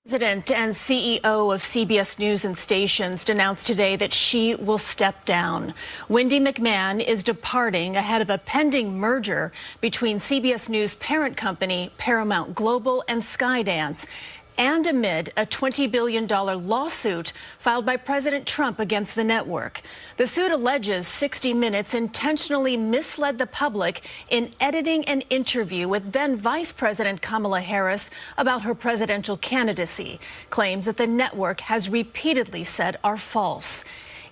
President and CEO of CBS News and Stations announced today that she will step down. Wendy McMahon is departing ahead of a pending merger between CBS News parent company Paramount Global and Skydance, and amid a $20 billion lawsuit filed by President Trump against the network. The suit alleges 60 Minutes intentionally misled the public in editing an interview with then Vice President Kamala Harris about her presidential candidacy, claims that the network has repeatedly said are false.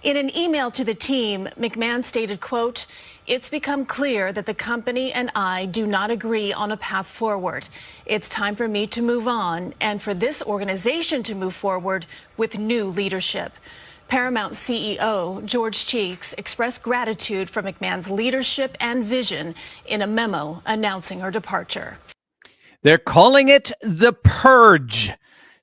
In an email to the team, McMahon stated, quote, "It's become clear that the company and I do not agree on a path forward. It's time for me to move on and for this organization to move forward with new leadership." Paramount CEO George Cheeks expressed gratitude for McMahon's leadership and vision in a memo announcing her departure. They're calling it the purge.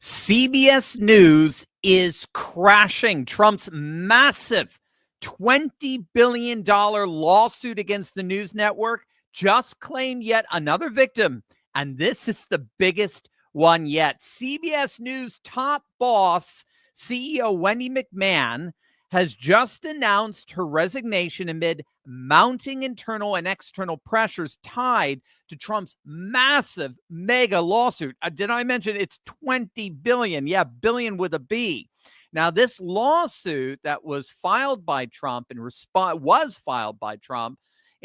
CBS News is crashing. Trump's massive $20 billion lawsuit against the news network just claimed yet another victim, and this is the biggest one yet. CBS News top boss, CEO Wendy McMahon, has just announced her resignation amid mounting internal and external pressures tied to Trump's massive mega lawsuit. Did I mention it's 20 billion? Yeah, billion with a B. Now, this lawsuit that was filed by Trump in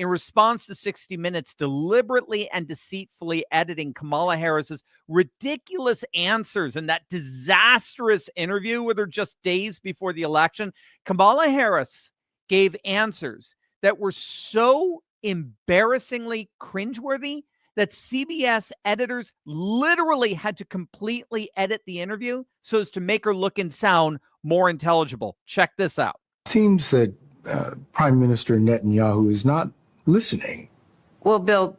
response to 60 Minutes deliberately and deceitfully editing Kamala Harris's ridiculous answers in that disastrous interview with her just days before the election. Kamala Harris gave answers that were so embarrassingly cringeworthy that CBS editors literally had to completely edit the interview so as to make her look and sound more intelligible. Check this out. It seems that Prime Minister Netanyahu is not listening. Well, Bill,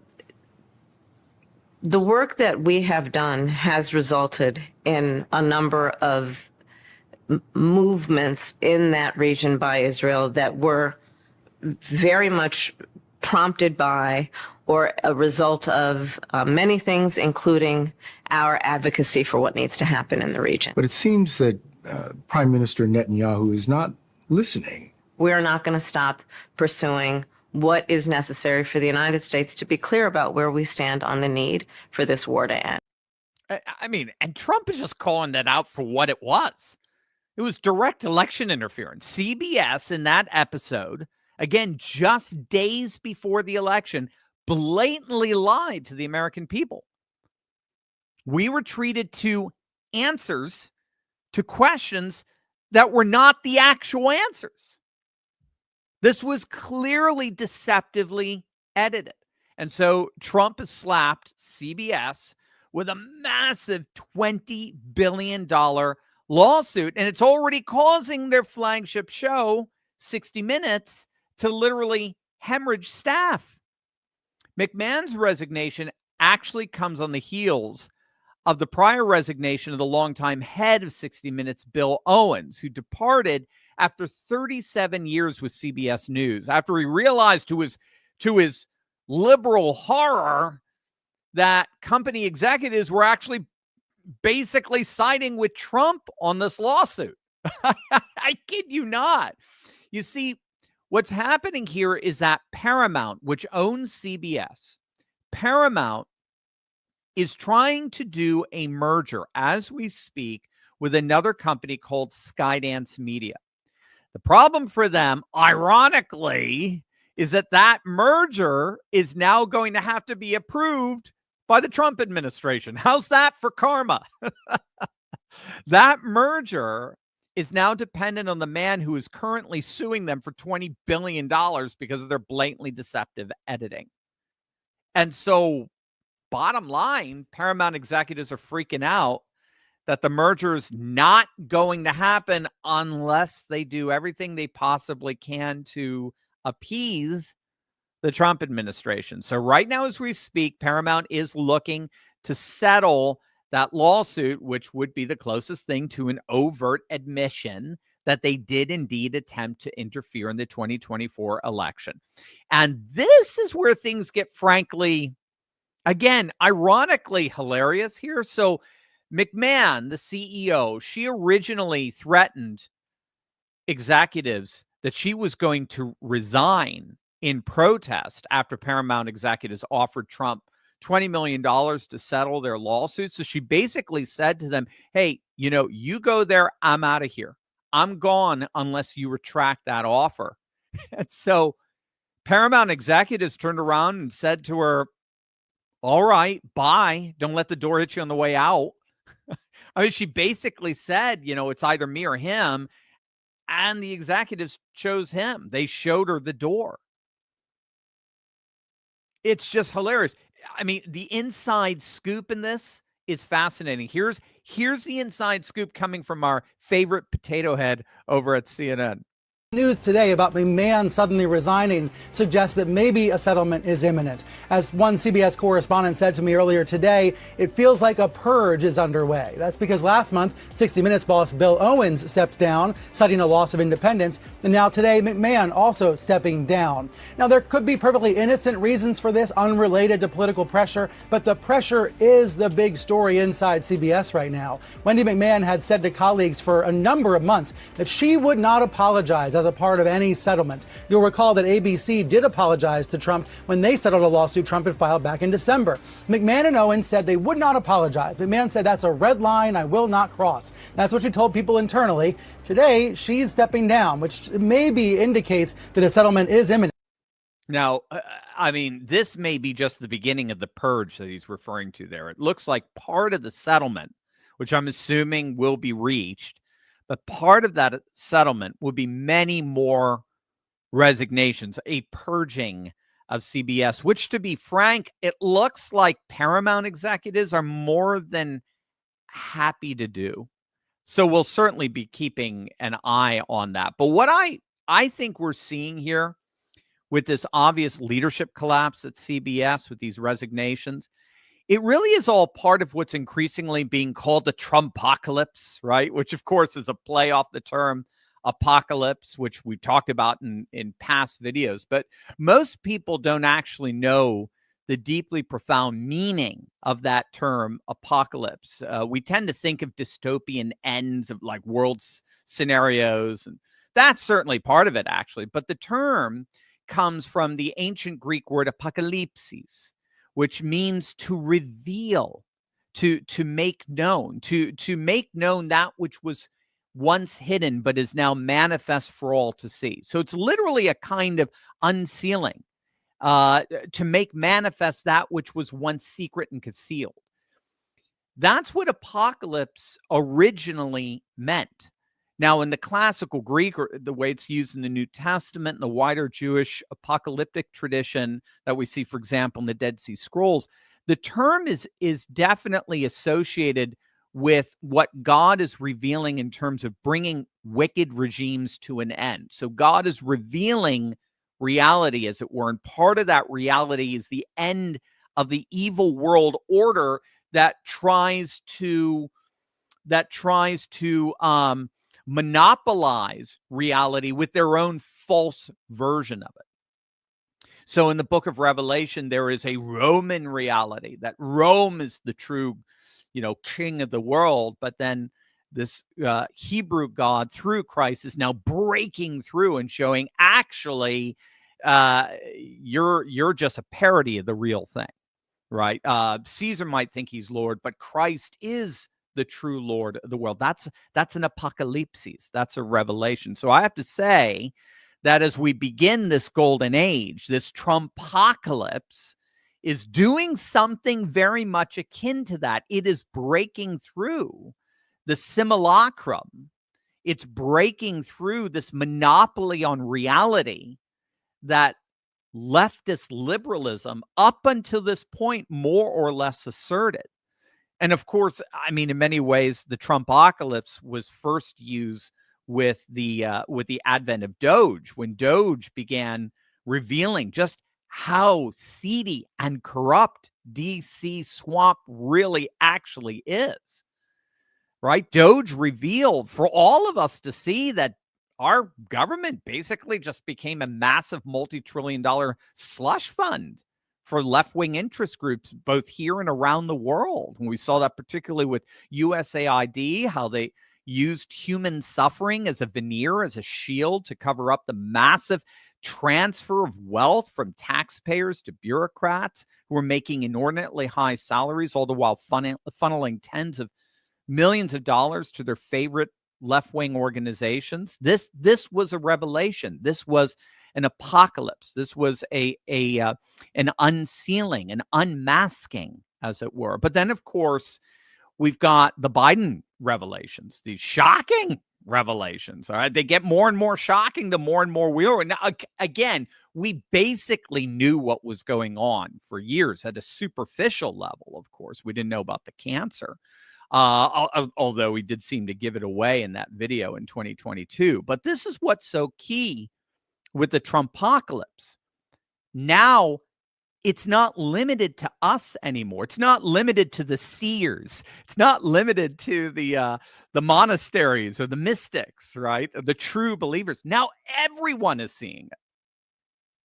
the work that we have done has resulted in a number of movements in that region by Israel that were very much prompted by or a result of many things, including our advocacy for what needs to happen in the region. But it seems that Prime Minister Netanyahu is not listening. We're not going to stop pursuing what is necessary for the United States to be clear about where we stand on the need for this war to end. I mean, and Trump is just calling that out for what it was. It was direct election interference. CBS in that episode, again, just days before the election, blatantly lied to the American people. We were treated to answers to questions that were not the actual answers. This was clearly deceptively edited. And so Trump has slapped CBS with a massive $20 billion lawsuit, and it's already causing their flagship show, 60 Minutes, to literally hemorrhage staff. McMahon's resignation actually comes on the heels of the prior resignation of the longtime head of 60 Minutes, Bill Owens, who departed after 37 years with CBS News, after he realized to his liberal horror that company executives were actually basically siding with Trump on this lawsuit. I kid you not. You see, what's happening here is that Paramount, which owns CBS, Paramount is trying to do a merger as we speak with another company called Skydance Media. The problem for them, ironically, is that merger is now going to have to be approved by the Trump administration. How's that for karma? That merger is now dependent on the man who is currently suing them for $20 billion because of their blatantly deceptive editing. And so, bottom line, Paramount executives are freaking out that the merger is not going to happen unless they do everything they possibly can to appease the Trump administration. So right now, as we speak, Paramount is looking to settle that lawsuit, which would be the closest thing to an overt admission that they did indeed attempt to interfere in the 2024 election. And this is where things get, frankly, again, ironically hilarious here. So McMahon, the CEO, she originally threatened executives that she was going to resign in protest after Paramount executives offered Trump $20 million to settle their lawsuits. So she basically said to them, hey, you go there, I'm out of here. I'm gone unless you retract that offer. And so Paramount executives turned around and said to her, all right, bye. Don't let the door hit you on the way out. I mean, she basically said, it's either me or him. And the executives chose him. They showed her the door. It's just hilarious. I mean, the inside scoop in this is fascinating. Here's the inside scoop coming from our favorite potato head over at CNN. News today about McMahon suddenly resigning suggests that maybe a settlement is imminent. As one CBS correspondent said to me earlier today, it feels like a purge is underway. That's because last month, 60 Minutes boss Bill Owens stepped down, citing a loss of independence. And now today, McMahon also stepping down. Now, there could be perfectly innocent reasons for this, unrelated to political pressure, but the pressure is the big story inside CBS right now. Wendy McMahon had said to colleagues for a number of months that she would not apologize as a part of any settlement. You'll recall that ABC did apologize to Trump when they settled a lawsuit Trump had filed back in December. McMahon and Owens said they would not apologize. McMahon said, that's a red line I will not cross. That's what she told people internally. Today, she's stepping down, which maybe indicates that a settlement is imminent. Now, I mean, this may be just the beginning of the purge that he's referring to there. It looks like part of the settlement, which I'm assuming will be reached, but part of that settlement would be many more resignations, a purging of CBS, which, to be frank, it looks like Paramount executives are more than happy to do. So we'll certainly be keeping an eye on that. But what I think we're seeing here with this obvious leadership collapse at CBS, with these resignations, it really is all part of what's increasingly being called the Trumpocalypse, right? Which, of course, is a play off the term apocalypse, which we've talked about in past videos. But most people don't actually know the deeply profound meaning of that term apocalypse. We tend to think of dystopian ends of like world scenarios, and that's certainly part of it, actually. But the term comes from the ancient Greek word apokalypsis, which means to reveal, to make known, to make known that which was once hidden but is now manifest for all to see. So it's literally a kind of unsealing, to make manifest that which was once secret and concealed. That's what apocalypse originally meant. Now, in the classical Greek, or the way it's used in the New Testament and the wider Jewish apocalyptic tradition that we see, for example, in the Dead Sea Scrolls, the term is definitely associated with what God is revealing in terms of bringing wicked regimes to an end. So God is revealing reality, as it were, and part of that reality is the end of the evil world order that tries to monopolize reality with their own false version of it. So in the book of Revelation, there is a Roman reality that Rome is the true, king of the world. But then this Hebrew God through Christ is now breaking through and showing, actually, you're just a parody of the real thing, right? Caesar might think he's Lord, but Christ is the true Lord of the world. That's an apocalypsis. That's a revelation. So I have to say that as we begin this golden age, this Trumpocalypse is doing something very much akin to that. It is breaking through the simulacrum. It's breaking through this monopoly on reality that leftist liberalism up until this point more or less asserted. And of course, I mean, in many ways, the Trumpocalypse was first used with the advent of Doge, when Doge began revealing just how seedy and corrupt DC swamp really actually is. Right? Doge revealed for all of us to see that our government basically just became a massive multi-trillion-dollar slush fund for left-wing interest groups, both here and around the world. And we saw that particularly with USAID, how they used human suffering as a veneer, as a shield to cover up the massive transfer of wealth from taxpayers to bureaucrats who are making inordinately high salaries, all the while funneling tens of millions of dollars to their favorite left-wing organizations. This was a revelation. This was an apocalypse. This was an unsealing, an unmasking, as it were. But then, of course, we've got the Biden revelations, these shocking revelations. All right, they get more and more shocking the more and more we are. Now, again, we basically knew what was going on for years at a superficial level. Of course, we didn't know about the cancer, although we did seem to give it away in that video in 2022. But this is what's so key with the Trumpocalypse. Now, it's not limited to us anymore. It's not limited to the seers. It's not limited to the monasteries or the mystics, right? The true believers. Now everyone is seeing it.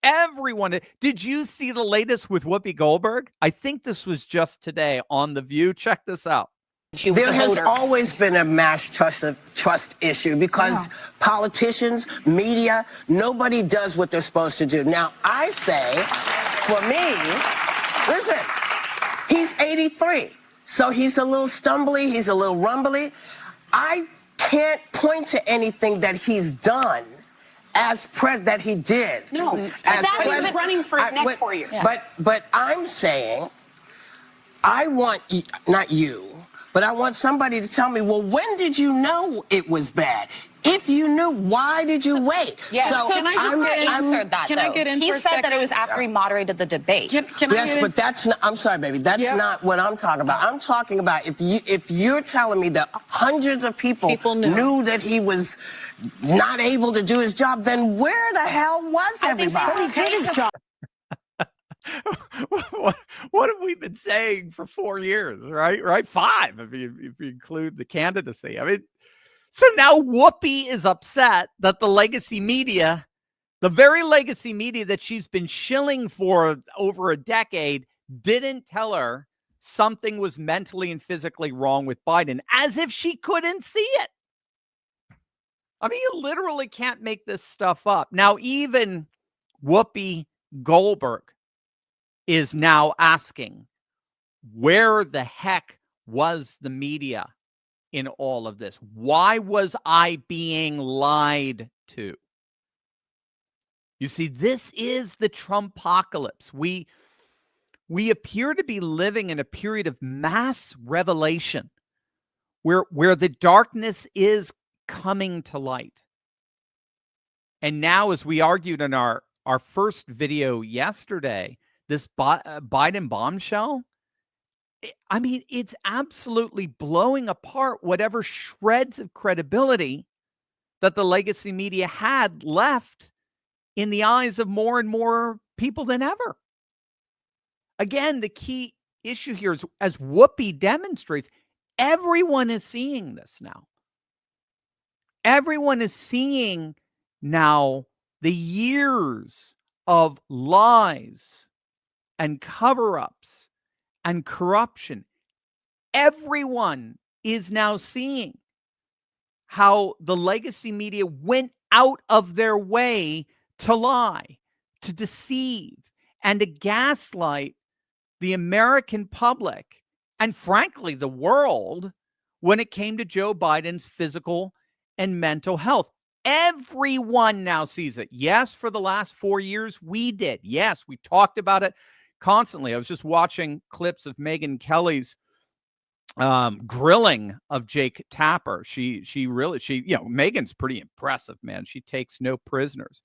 Everyone. Did you see the latest with Whoopi Goldberg? I think this was just today on The View. Check this out. There has always been a mass trust issue because politicians, media, nobody does what they're supposed to do. Now, I say, for me, listen, he's 83, so he's a little stumbly, he's a little rumbly. I can't point to anything that he's done as that he did. No, but that he's running for his next 4 years. But I'm saying, I want, not you, but I want somebody to tell me, well, when did you know it was bad? If you knew, why did you wait? Yeah. So can I answer that, Can though? I get in He for a said second? that it was after he moderated the debate. Can yes, but that's not, I'm sorry, baby. That's not what I'm talking about. I'm talking about if you're telling me that hundreds of people knew that he was not able to do his job, then where the hell was everybody? He did his job. What have we been saying for 4 years, right? 5, if you include the candidacy. I mean, so now Whoopi is upset that the legacy media, the very legacy media that she's been shilling for over a decade, didn't tell her something was mentally and physically wrong with Biden, as if she couldn't see it. I mean, you literally can't make this stuff up. Now, even Whoopi Goldberg is now asking, where the heck was the media in all of this? Why was I being lied to? You see, this is the Trumpocalypse. We appear to be living in a period of mass revelation where the darkness is coming to light. And now, as we argued in our first video yesterday, this Biden bombshell, I mean, it's absolutely blowing apart whatever shreds of credibility that the legacy media had left in the eyes of more and more people than ever. Again, the key issue here is, as Whoopi demonstrates, everyone is seeing this now. Everyone is seeing now the years of lies and cover-ups and corruption. Everyone is now seeing how the legacy media went out of their way to lie, to deceive, and to gaslight the American public and, frankly, the world when it came to Joe Biden's physical and mental health. Everyone now sees it. Yes, for the last 4 years, we did. Yes, we talked about it constantly. I was just watching clips of Megyn Kelly's grilling of Jake Tapper. She Megan's pretty impressive, man. She takes no prisoners.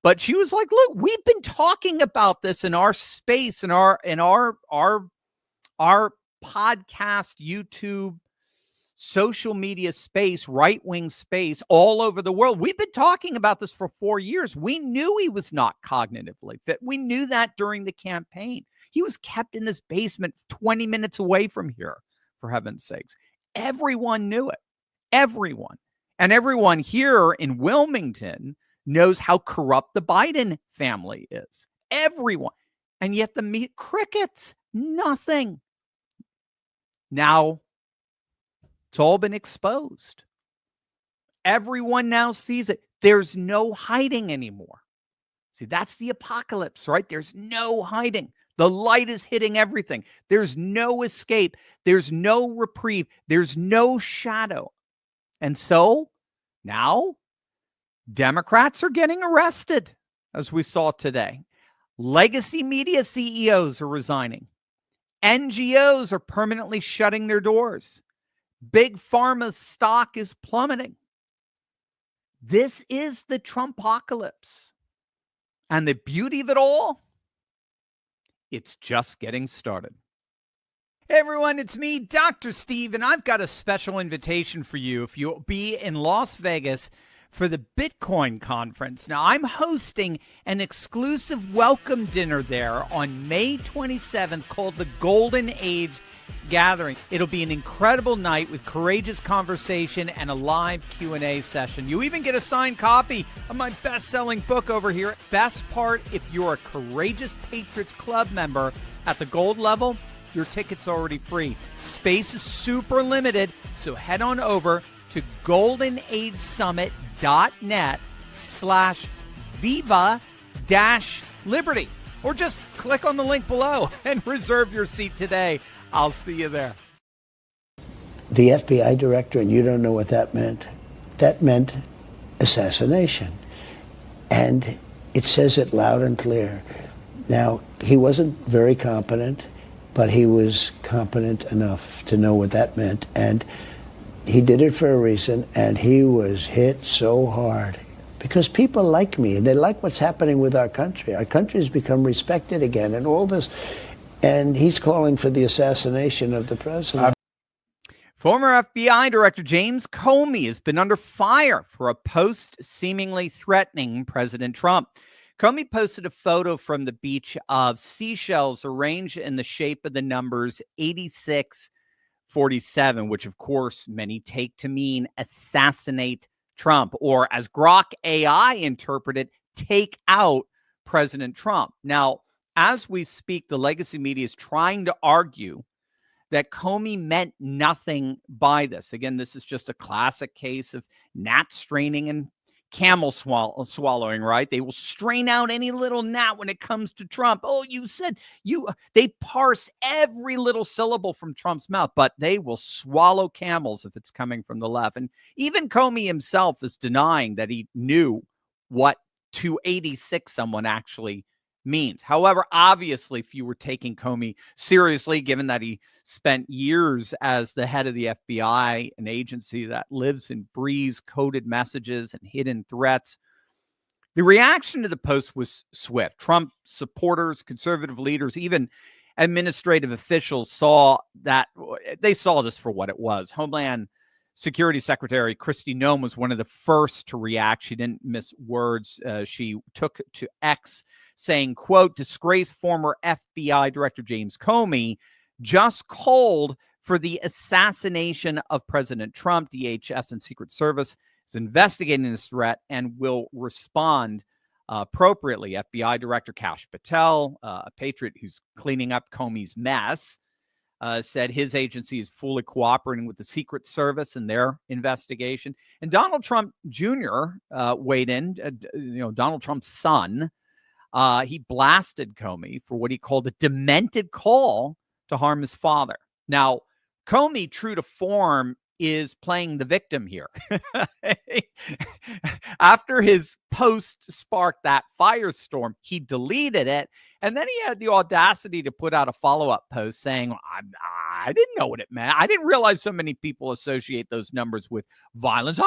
But she was like, look, we've been talking about this in our space, in our podcast, YouTube, social media space, right-wing space, all over the world. We've been talking about this for 4 years. We knew he was not cognitively fit. We knew that during the campaign. He was kept in his basement 20 minutes away from here, for heaven's sakes. Everyone knew it. Everyone. And everyone here in Wilmington knows how corrupt the Biden family is. Everyone. And yet crickets, nothing. Now, it's all been exposed. Everyone now sees it. There's no hiding anymore. See, that's the apocalypse, right? There's no hiding. The light is hitting everything. There's no escape. There's no reprieve. There's no shadow. And so now Democrats are getting arrested, as we saw today. Legacy media CEOs are resigning. NGOs are permanently shutting their doors. Big Pharma's stock is plummeting. This is the Trumpocalypse. And the beauty of it all, it's just getting started. Hey everyone, it's me, Dr. Steve, and I've got a special invitation for you if you'll be in Las Vegas for the Bitcoin conference. Now, I'm hosting an exclusive welcome dinner there on May 27th called the Golden Age Gathering. It'll be an incredible night with courageous conversation and a live Q&A session. You even get a signed copy of my best-selling book over here. Best part, if you're a Courageous Patriots Club member at the gold level, your ticket's already free. Space is super limited, so head on over to goldenagesummit.net/viva-liberty, or just click on the link below and reserve your seat today. I'll see you there. The FBI director, and you don't know what that meant. That meant assassination. And it says it loud and clear. Now, he wasn't very competent, but he was competent enough to know what that meant. And he did it for a reason, and he was hit so hard. Because people like me, and they like what's happening with our country. Our country has become respected again, and all this. And he's calling for the assassination of the president. Former FBI Director James Comey has been under fire for a post seemingly threatening President Trump. Comey posted a photo from the beach of seashells arranged in the shape of the numbers 8647, which of course many take to mean assassinate Trump, or as Grok AI interpreted, take out President Trump. Now, as we speak, the legacy media is trying to argue that Comey meant nothing by this. Again, this is just a classic case of gnat straining and camel swallowing, right? They will strain out any little gnat when it comes to Trump. Oh, you said they parse every little syllable from Trump's mouth, but they will swallow camels if it's coming from the left. And even Comey himself is denying that he knew what 286 someone actually means. However, obviously, if you were taking Comey seriously, given that he spent years as the head of the FBI, an agency that lives and breathes coded messages and hidden threats, the reaction to the post was swift. Trump supporters, conservative leaders, even administrative officials saw this for what it was. Homeland Security Secretary Kristi Noem was one of the first to react. She didn't miss words. She took to X saying, quote, disgraced former FBI Director James Comey just called for the assassination of President Trump. DHS and Secret Service is investigating this threat and will respond appropriately. FBI Director Kash Patel, a patriot who's cleaning up Comey's mess, said his agency is fully cooperating with the Secret Service in their investigation. And Donald Trump Jr. Weighed in. Donald Trump's son, he blasted Comey for what he called a demented call to harm his father. Now, Comey, true to form, is playing the victim here. After his post sparked that firestorm, he deleted it. And then he had the audacity to put out a follow-up post saying, I didn't know what it meant. I didn't realize so many people associate those numbers with violence.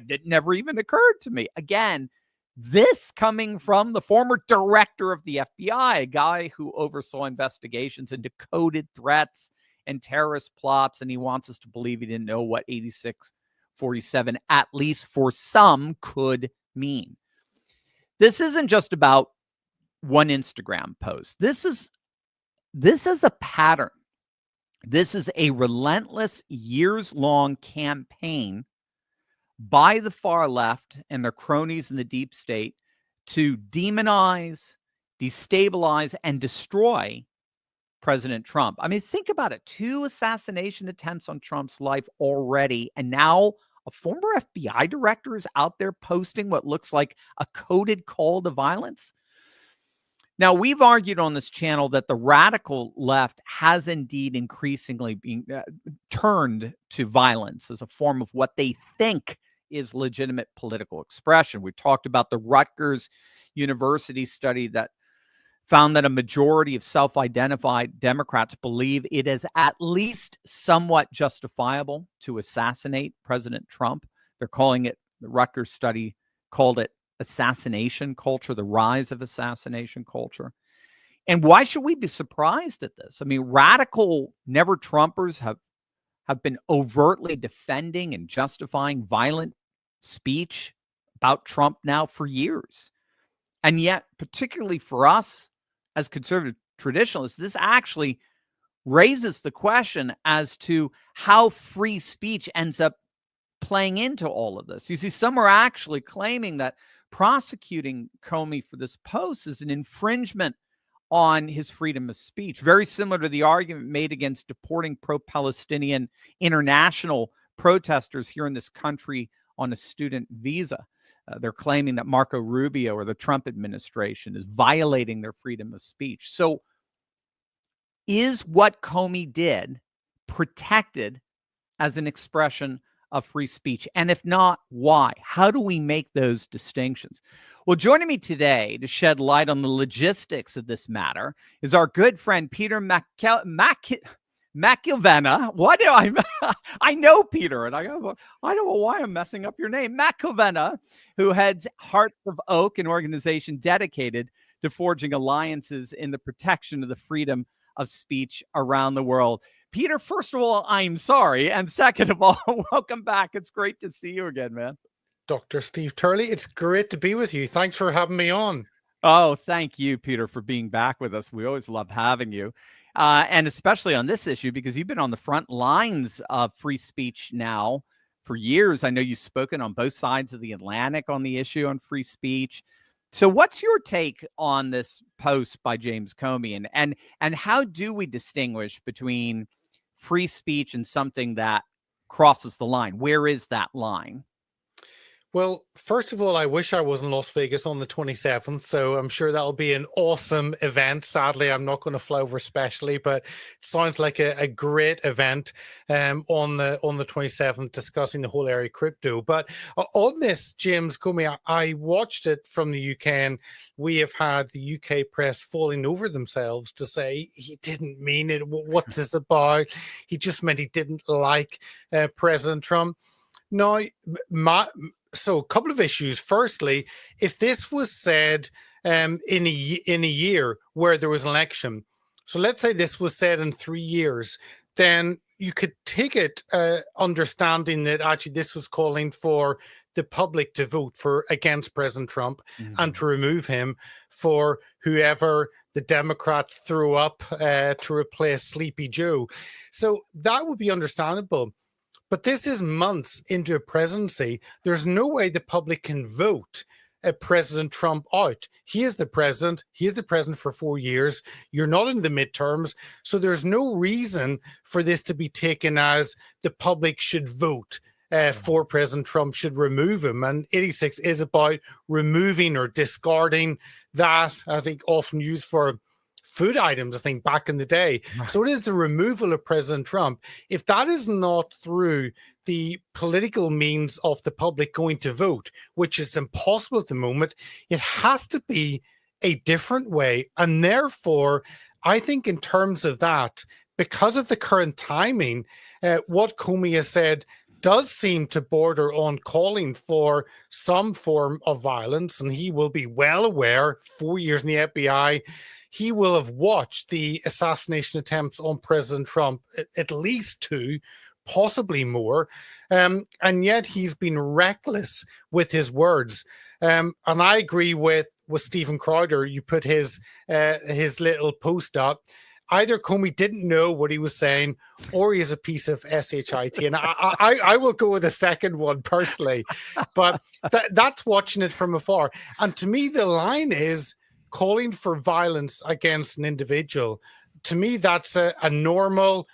It never even occurred to me. Again, this coming from the former director of the FBI, a guy who oversaw investigations into coded threats and terrorist plots, and he wants us to believe he didn't know what 8647, at least for some, could mean. This isn't just about one Instagram post. This is a pattern. This is a relentless, years-long campaign by the far left and their cronies in the deep state to demonize destabilize, and destroy President Trump. I mean, think about it. 2 assassination attempts on Trump's life already. And now a former FBI director is out there posting what looks like a coded call to violence. Now, we've argued on this channel that the radical left has indeed increasingly been turned to violence as a form of what they think is legitimate political expression. We talked about the Rutgers University study that found that a majority of self-identified Democrats believe it is at least somewhat justifiable to assassinate President Trump. They're calling it, the Rutgers study called it assassination culture, the rise of assassination culture. And why should we be surprised at this? I mean, radical never Trumpers have been overtly defending and justifying violent speech about Trump now for years. And yet, particularly for us as conservative traditionalists, this actually raises the question as to how free speech ends up playing into all of this. You see, some are actually claiming that prosecuting Comey for this post is an infringement on his freedom of speech, very similar to the argument made against deporting pro-Palestinian international protesters here in this country on a student visa. They're claiming that Marco Rubio or the Trump administration is violating their freedom of speech. So is what Comey did protected as an expression of free speech? And if not, why? How do we make those distinctions? Well, joining me today to shed light on the logistics of this matter is our good friend, Peter Macchiavena. Why do I know Peter, and I don't know why I'm messing up your name. Macchiavena, who heads Hearts of Oak, an organization dedicated to forging alliances in the protection of the freedom of speech around the world. Peter, first of all, I'm sorry. And second of all, welcome back. It's great to see you again, man. Dr. Steve Turley, it's great to be with you. Thanks for having me on. Oh, thank you, Peter, for being back with us. We always love having you. And especially on this issue, because you've been on the front lines of free speech now for years. I know you've spoken on both sides of the Atlantic on the issue on free speech. So what's your take on this post by James Comey? And how do we distinguish between free speech and something that crosses the line? Where is that line? Well, first of all, I wish I was in Las Vegas on the 27th, so I'm sure that'll be an awesome event. Sadly, I'm not going to fly over specially, but it sounds like a great event on the 27th, discussing the whole area of crypto. But on this, James Comey, I watched it from the UK, and we have had the UK press falling over themselves to say he didn't mean it. What's this about? He just meant he didn't like President Trump. Now, so a couple of issues. Firstly, if this was said in a year where there was an election, so let's say this was said in 3 years, then you could take it understanding that actually this was calling for the public to vote against President Trump and to remove him for whoever the Democrats threw up to replace Sleepy Joe. So that would be understandable. But this is months into a presidency. There's no way the public can vote President Trump out. He is the president. He is the president for 4 years. You're not in the midterms. So there's no reason for this to be taken as the public should vote for President Trump, should remove him. And 86 is about removing or discarding that, I think, often used for food items, I think, back in the day. Right. So it is the removal of President Trump. If that is not through the political means of the public going to vote, which is impossible at the moment, it has to be a different way. And therefore, I think in terms of that, because of the current timing, what Comey has said does seem to border on calling for some form of violence. And he will be well aware, 4 years in the FBI, he will have watched the assassination attempts on President Trump, at least 2, possibly more. And yet he's been reckless with his words. And I agree with Stephen Crowder. You put his little post up. Either Comey didn't know what he was saying, or he is a piece of shit. And I will go with the second one personally. But that's watching it from afar. And to me, the line is, calling for violence against an individual, to me, that's a normal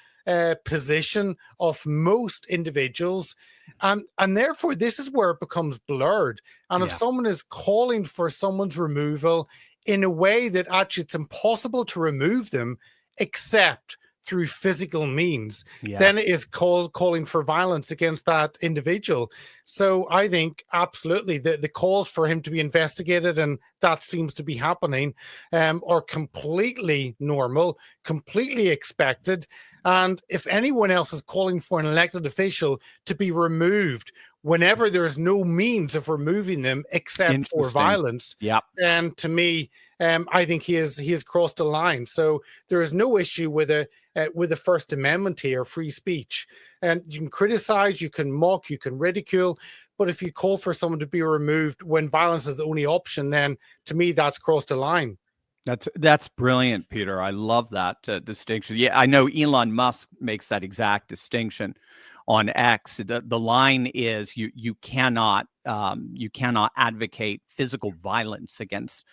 position of most individuals. And therefore, this is where it becomes blurred. And if someone is calling for someone's removal in a way that actually it's impossible to remove them except through physical means, then it is calling for violence against that individual. So I think absolutely the calls for him to be investigated, and that seems to be happening, are completely normal, completely expected. And if anyone else is calling for an elected official to be removed whenever there's no means of removing them except for violence, then to me, I think he has crossed the line. So there is no issue with the First Amendment here, free speech. And you can criticize, you can mock, you can ridicule, but if you call for someone to be removed when violence is the only option, then to me that's crossed the line. That's brilliant, Peter. I love that distinction. Yeah, I know Elon Musk makes that exact distinction on X. The line is you cannot advocate physical violence against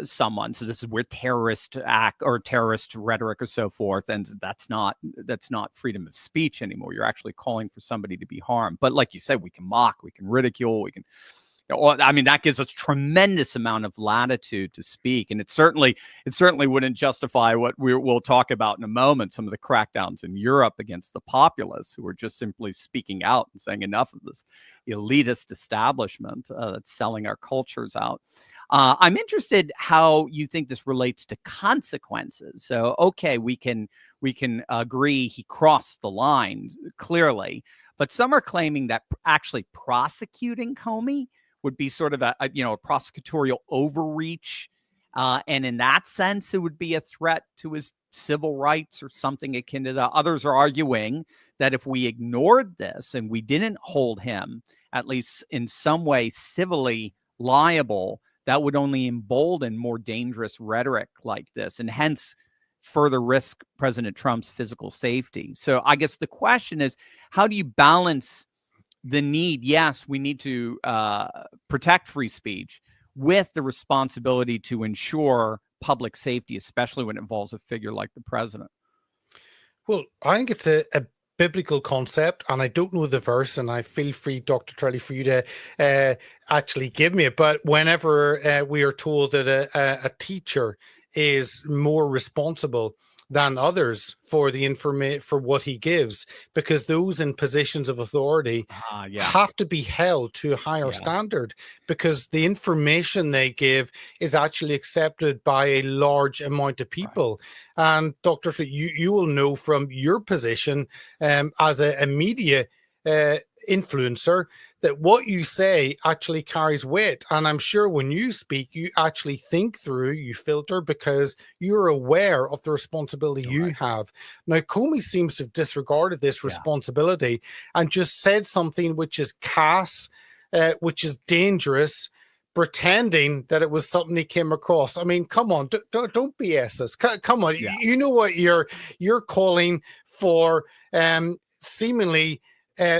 someone. So this is where terrorist act or terrorist rhetoric or so forth, and that's not freedom of speech anymore. You're actually calling for somebody to be harmed. But like you said, we can mock, we can ridicule, we can. I mean, that gives us tremendous amount of latitude to speak, and it certainly wouldn't justify what we'll talk about in a moment. Some of the crackdowns in Europe against the populists who are just simply speaking out and saying enough of this elitist establishment that's selling our cultures out. I'm interested how you think this relates to consequences. So, okay, we can agree he crossed the line clearly, but some are claiming that actually prosecuting Comey would be sort of a prosecutorial overreach. And in that sense, it would be a threat to his civil rights or something akin to that. Others are arguing that if we ignored this and we didn't hold him, at least in some way, civilly liable, that would only embolden more dangerous rhetoric like this, and hence further risk President Trump's physical safety. So I guess the question is, how do you balance the need? Yes, we need to protect free speech with the responsibility to ensure public safety, especially when it involves a figure like the president. Well, I think it's a biblical concept, and I don't know the verse, and I feel free, Dr. Trelly, for you to actually give me it. But whenever we are told that a teacher is more responsible than others for the information, for what he gives, because those in positions of authority have to be held to a higher standard, because the information they give is actually accepted by a large amount of people. And Dr. You will know from your position as a media influencer that what you say actually carries weight. And I'm sure when you speak, you actually think through, you filter, because you're aware of the responsibility you have. Now, Comey seems to have disregarded this responsibility and just said something which is crass, which is dangerous, pretending that it was something he came across. I mean, come on, don't BS us. Come on, you know what you're calling for, seemingly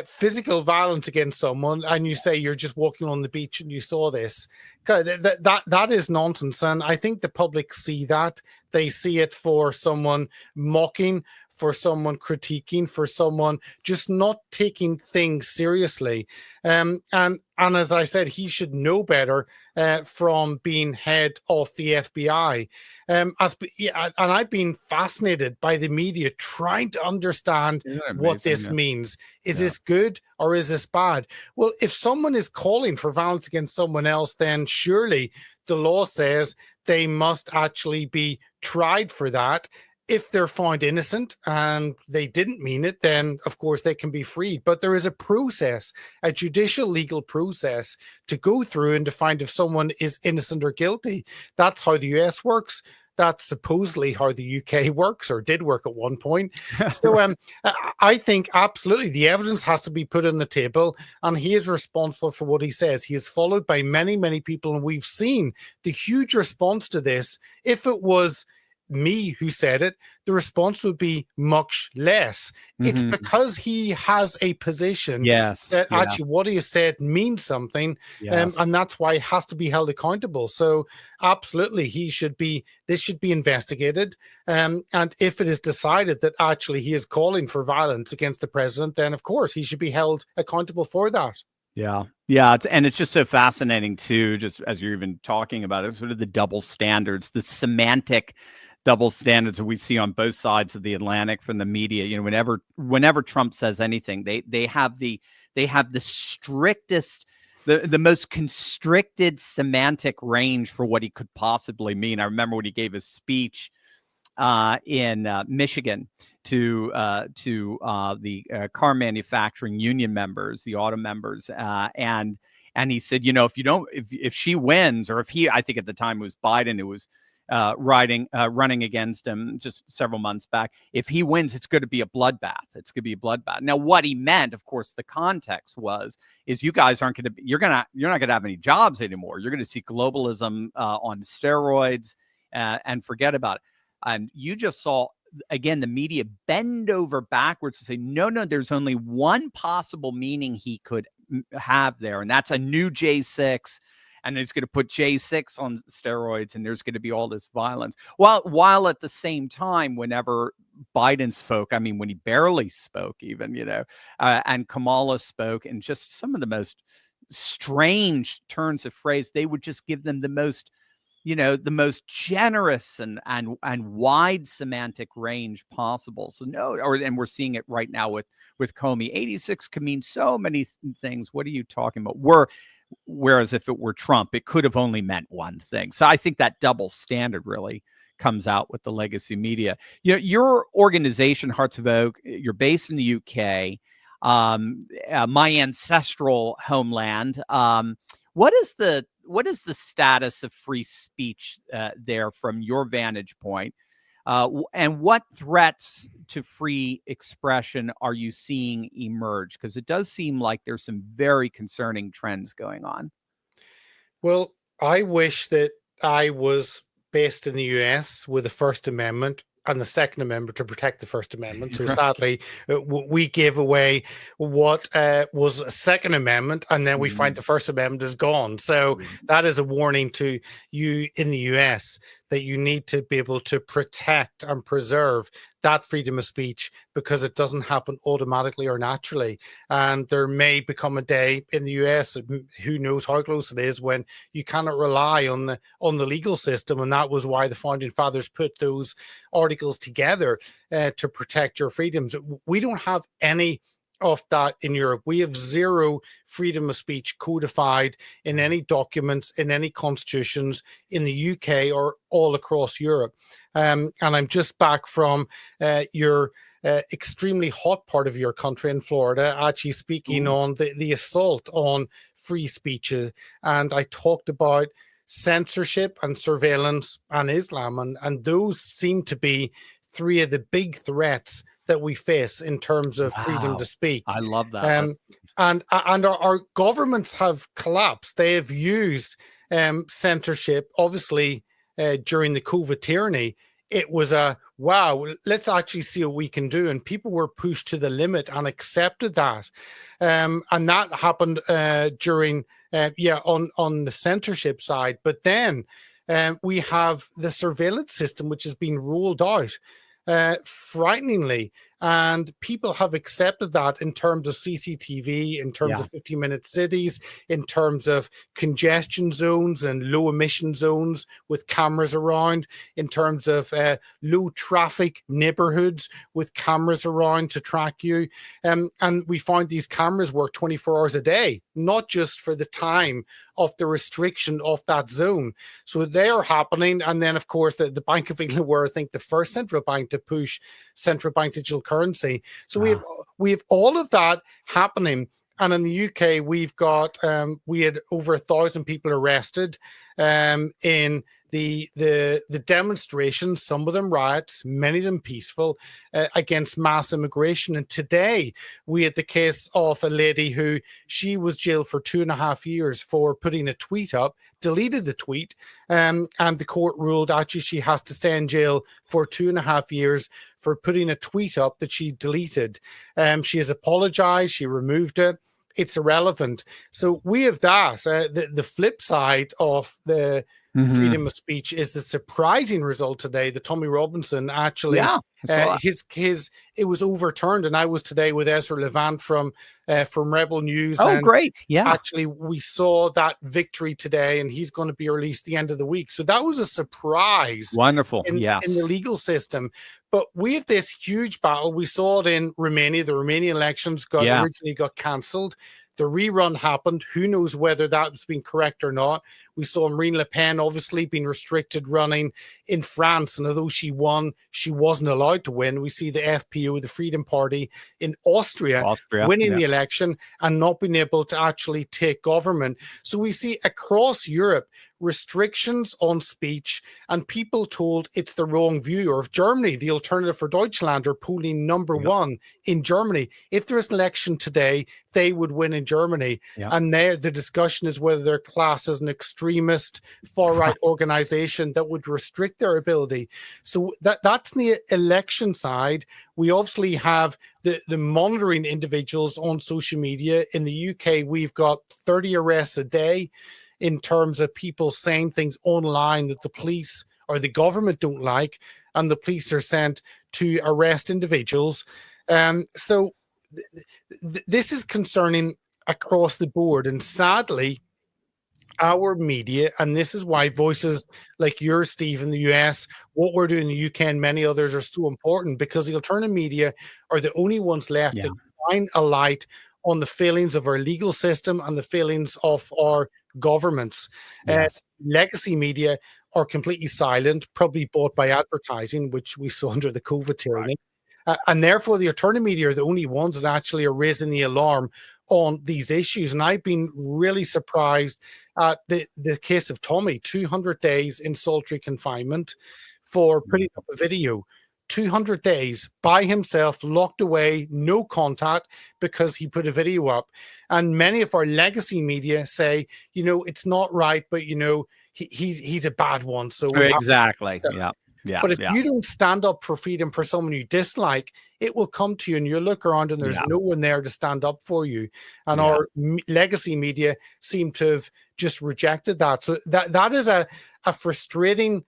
physical violence against someone, and you say you're just walking on the beach and you saw this. That is nonsense. And I think the public see that. They see it for someone mocking, for someone critiquing, for someone just not taking things seriously. And as I said, he should know better from being head of the FBI. And I've been fascinated by the media trying to understand what this means. Is this good or is this bad? Well, if someone is calling for violence against someone else, then surely the law says they must actually be tried for that. If they're found innocent and they didn't mean it, then of course they can be freed. But there is a process, a judicial legal process to go through and to find if someone is innocent or guilty. That's how the US works. That's supposedly how the UK works, or did work at one point. So I think absolutely the evidence has to be put on the table, and he is responsible for what he says. He is followed by many, many people, and we've seen the huge response to this. If it was me who said it, the response would be much less. It's because he has a position that actually what he has said means something, and that's why he has to be held accountable. So absolutely, this should be investigated, and if it is decided that actually he is calling for violence against the president, then of course he should be held accountable for that. Yeah. It's just so fascinating too, just as you're even talking about it, sort of the double standards, the semantic double standards that we see on both sides of the Atlantic from the media. You know, whenever Trump says anything, they have the strictest, the most constricted semantic range for what he could possibly mean. I remember when he gave his speech in Michigan to the car manufacturing union members, the auto members, and he said, you know, if she wins, or I think at the time it was Biden who was running against him just several months back. If he wins, it's going to be a bloodbath. It's going to be a bloodbath. Now, what he meant, of course, the context is you guys aren't going to, you're not going to have any jobs anymore. You're going to see globalism on steroids and forget about it. And you just saw, again, the media bend over backwards to say, no, there's only one possible meaning he could have there, and that's a new J6. And it's going to put J6 on steroids, and there's going to be all this violence. While at the same time, whenever Biden spoke, I mean, when he barely spoke even, you know, and Kamala spoke, and just some of the most strange turns of phrase, they would just give them the most, you know, the most generous and wide semantic range possible. So and we're seeing it right now with Comey. 86 can mean so many things. What are you talking about? Whereas if it were Trump, it could have only meant one thing. So I think that double standard really comes out with the legacy media. You know, your organization, Hearts of Oak, you're based in the UK, my ancestral homeland. What is the status of free speech there from your vantage point? And what threats to free expression are you seeing emerge? Because it does seem like there's some very concerning trends going on. Well, I wish that I was based in the US with the First Amendment and the Second Amendment to protect the First Amendment. So sadly, we gave away what was a Second Amendment, and then we find the First Amendment is gone. So that is a warning to you in the US that you need to be able to protect and preserve that freedom of speech, because it doesn't happen automatically or naturally. And there may become a day in the US, who knows how close it is, when you cannot rely on the legal system. And that was why the founding fathers put those articles together to protect your freedoms. We don't have any of that in Europe. We have zero freedom of speech codified in any documents, in any constitutions in the UK or all across Europe. And I'm just back from your extremely hot part of your country in Florida, actually speaking on the assault on free speech. And I talked about censorship and surveillance and Islam. And those seem to be three of the big threats that we face in terms of freedom to speak. I love that. And our governments have collapsed. They have used censorship, obviously, during the COVID tyranny. It was wow, let's actually see what we can do. And people were pushed to the limit and accepted that. And that happened during, on the censorship side. But then we have the surveillance system, which has been rolled out frighteningly, and people have accepted that in terms of CCTV, in terms of 15-minute cities, in terms of congestion zones and low emission zones with cameras around, in terms of low traffic neighborhoods with cameras around to track you. And we find these cameras work 24 hours a day, not just for the time of the restriction of that zone. So they are happening. And then, of course, the Bank of England were, I think, the first central bank to push central bank digital currency. So we have all of that happening. And in the UK, we've got we had over 1,000 people arrested in the demonstrations, some of them riots, many of them peaceful, against mass immigration. And today we had the case of a lady who she was jailed for 2.5 years for putting a tweet up, deleted the tweet, and the court ruled actually she has to stay in jail for 2.5 years for putting a tweet up that she deleted. She has apologized, she removed it. It's irrelevant. So we have that. The flip side of the freedom of speech is the surprising result today that Tommy Robinson actually, it was overturned. And I was today with Ezra Levant from Rebel News. Oh, and great. Yeah. Actually, we saw that victory today, and he's going to be released the end of the week. So that was a surprise. Wonderful. In the legal system. But we have this huge battle. We saw it in Romania. The Romanian elections originally got cancelled. The rerun happened. Who knows whether that was being correct or not. We saw Marine Le Pen obviously being restricted running in France. And although she won, she wasn't allowed to win. We see the FPÖ, the Freedom Party in Austria winning the election and not being able to actually take government. So we see across Europe restrictions on speech and people told it's the wrong view. Or if Germany, the Alternative for Deutschland, are polling number one in Germany, if there's an election today, they would win in Germany. And there, the discussion is whether they're classed as an extremist far-right organization that would restrict their ability. So that's the election side. We obviously have the monitoring individuals on social media. In the UK, we've got 30 arrests a day in terms of people saying things online that the police or the government don't like, and the police are sent to arrest individuals. So this is concerning across the board. And sadly, our media, and this is why voices like yours, Steve, in the US, what we're doing in the UK and many others are so important, because the alternative media are the only ones left that shine a light on the failings of our legal system and the failings of our governments. Legacy media are completely silent, probably bought by advertising, which we saw under the COVID tyranny. And therefore, the alternative media are the only ones that actually are raising the alarm on these issues. And I've been really surprised at the case of Tommy, 200 days in solitary confinement for putting up a video. 200 days by himself, locked away, no contact, because he put a video up. And many of our legacy media say, you know, it's not right, but, you know, he's a bad one. So exactly. But if you don't stand up for freedom for someone you dislike, it will come to you and you look around and there's no one there to stand up for you. And our legacy media seem to have just rejected that. So that is a frustrating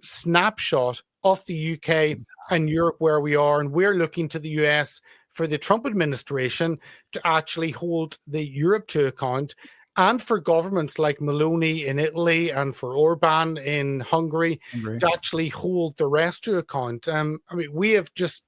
snapshot of the UK and Europe where we are. And we're looking to the US for the Trump administration to actually hold the Europe to account, and for governments like Meloni in Italy and for Orban in Hungary to actually hold the rest to account. I mean, we have just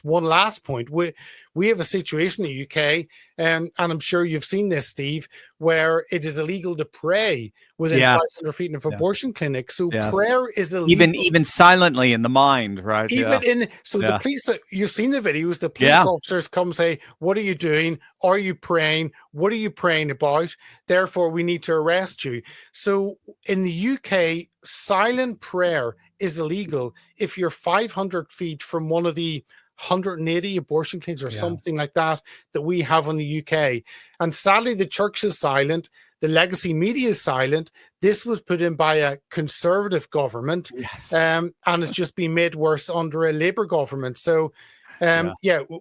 one last point. We have a situation in the UK, and I'm sure you've seen this, Steve, where it is illegal to pray within 500 feet of abortion clinics. So prayer is illegal. Even silently in the mind, right? The police, you've seen the videos, the police officers come say, what are you doing? Are you praying? What are you praying about? Therefore, we need to arrest you. So in the UK, silent prayer is illegal if you're 500 feet from one of the 180 abortion clinics or something like that we have in the UK. And sadly, the church is silent. The legacy media is silent. This was put in by a conservative government, and it's just been made worse under a Labour government. So,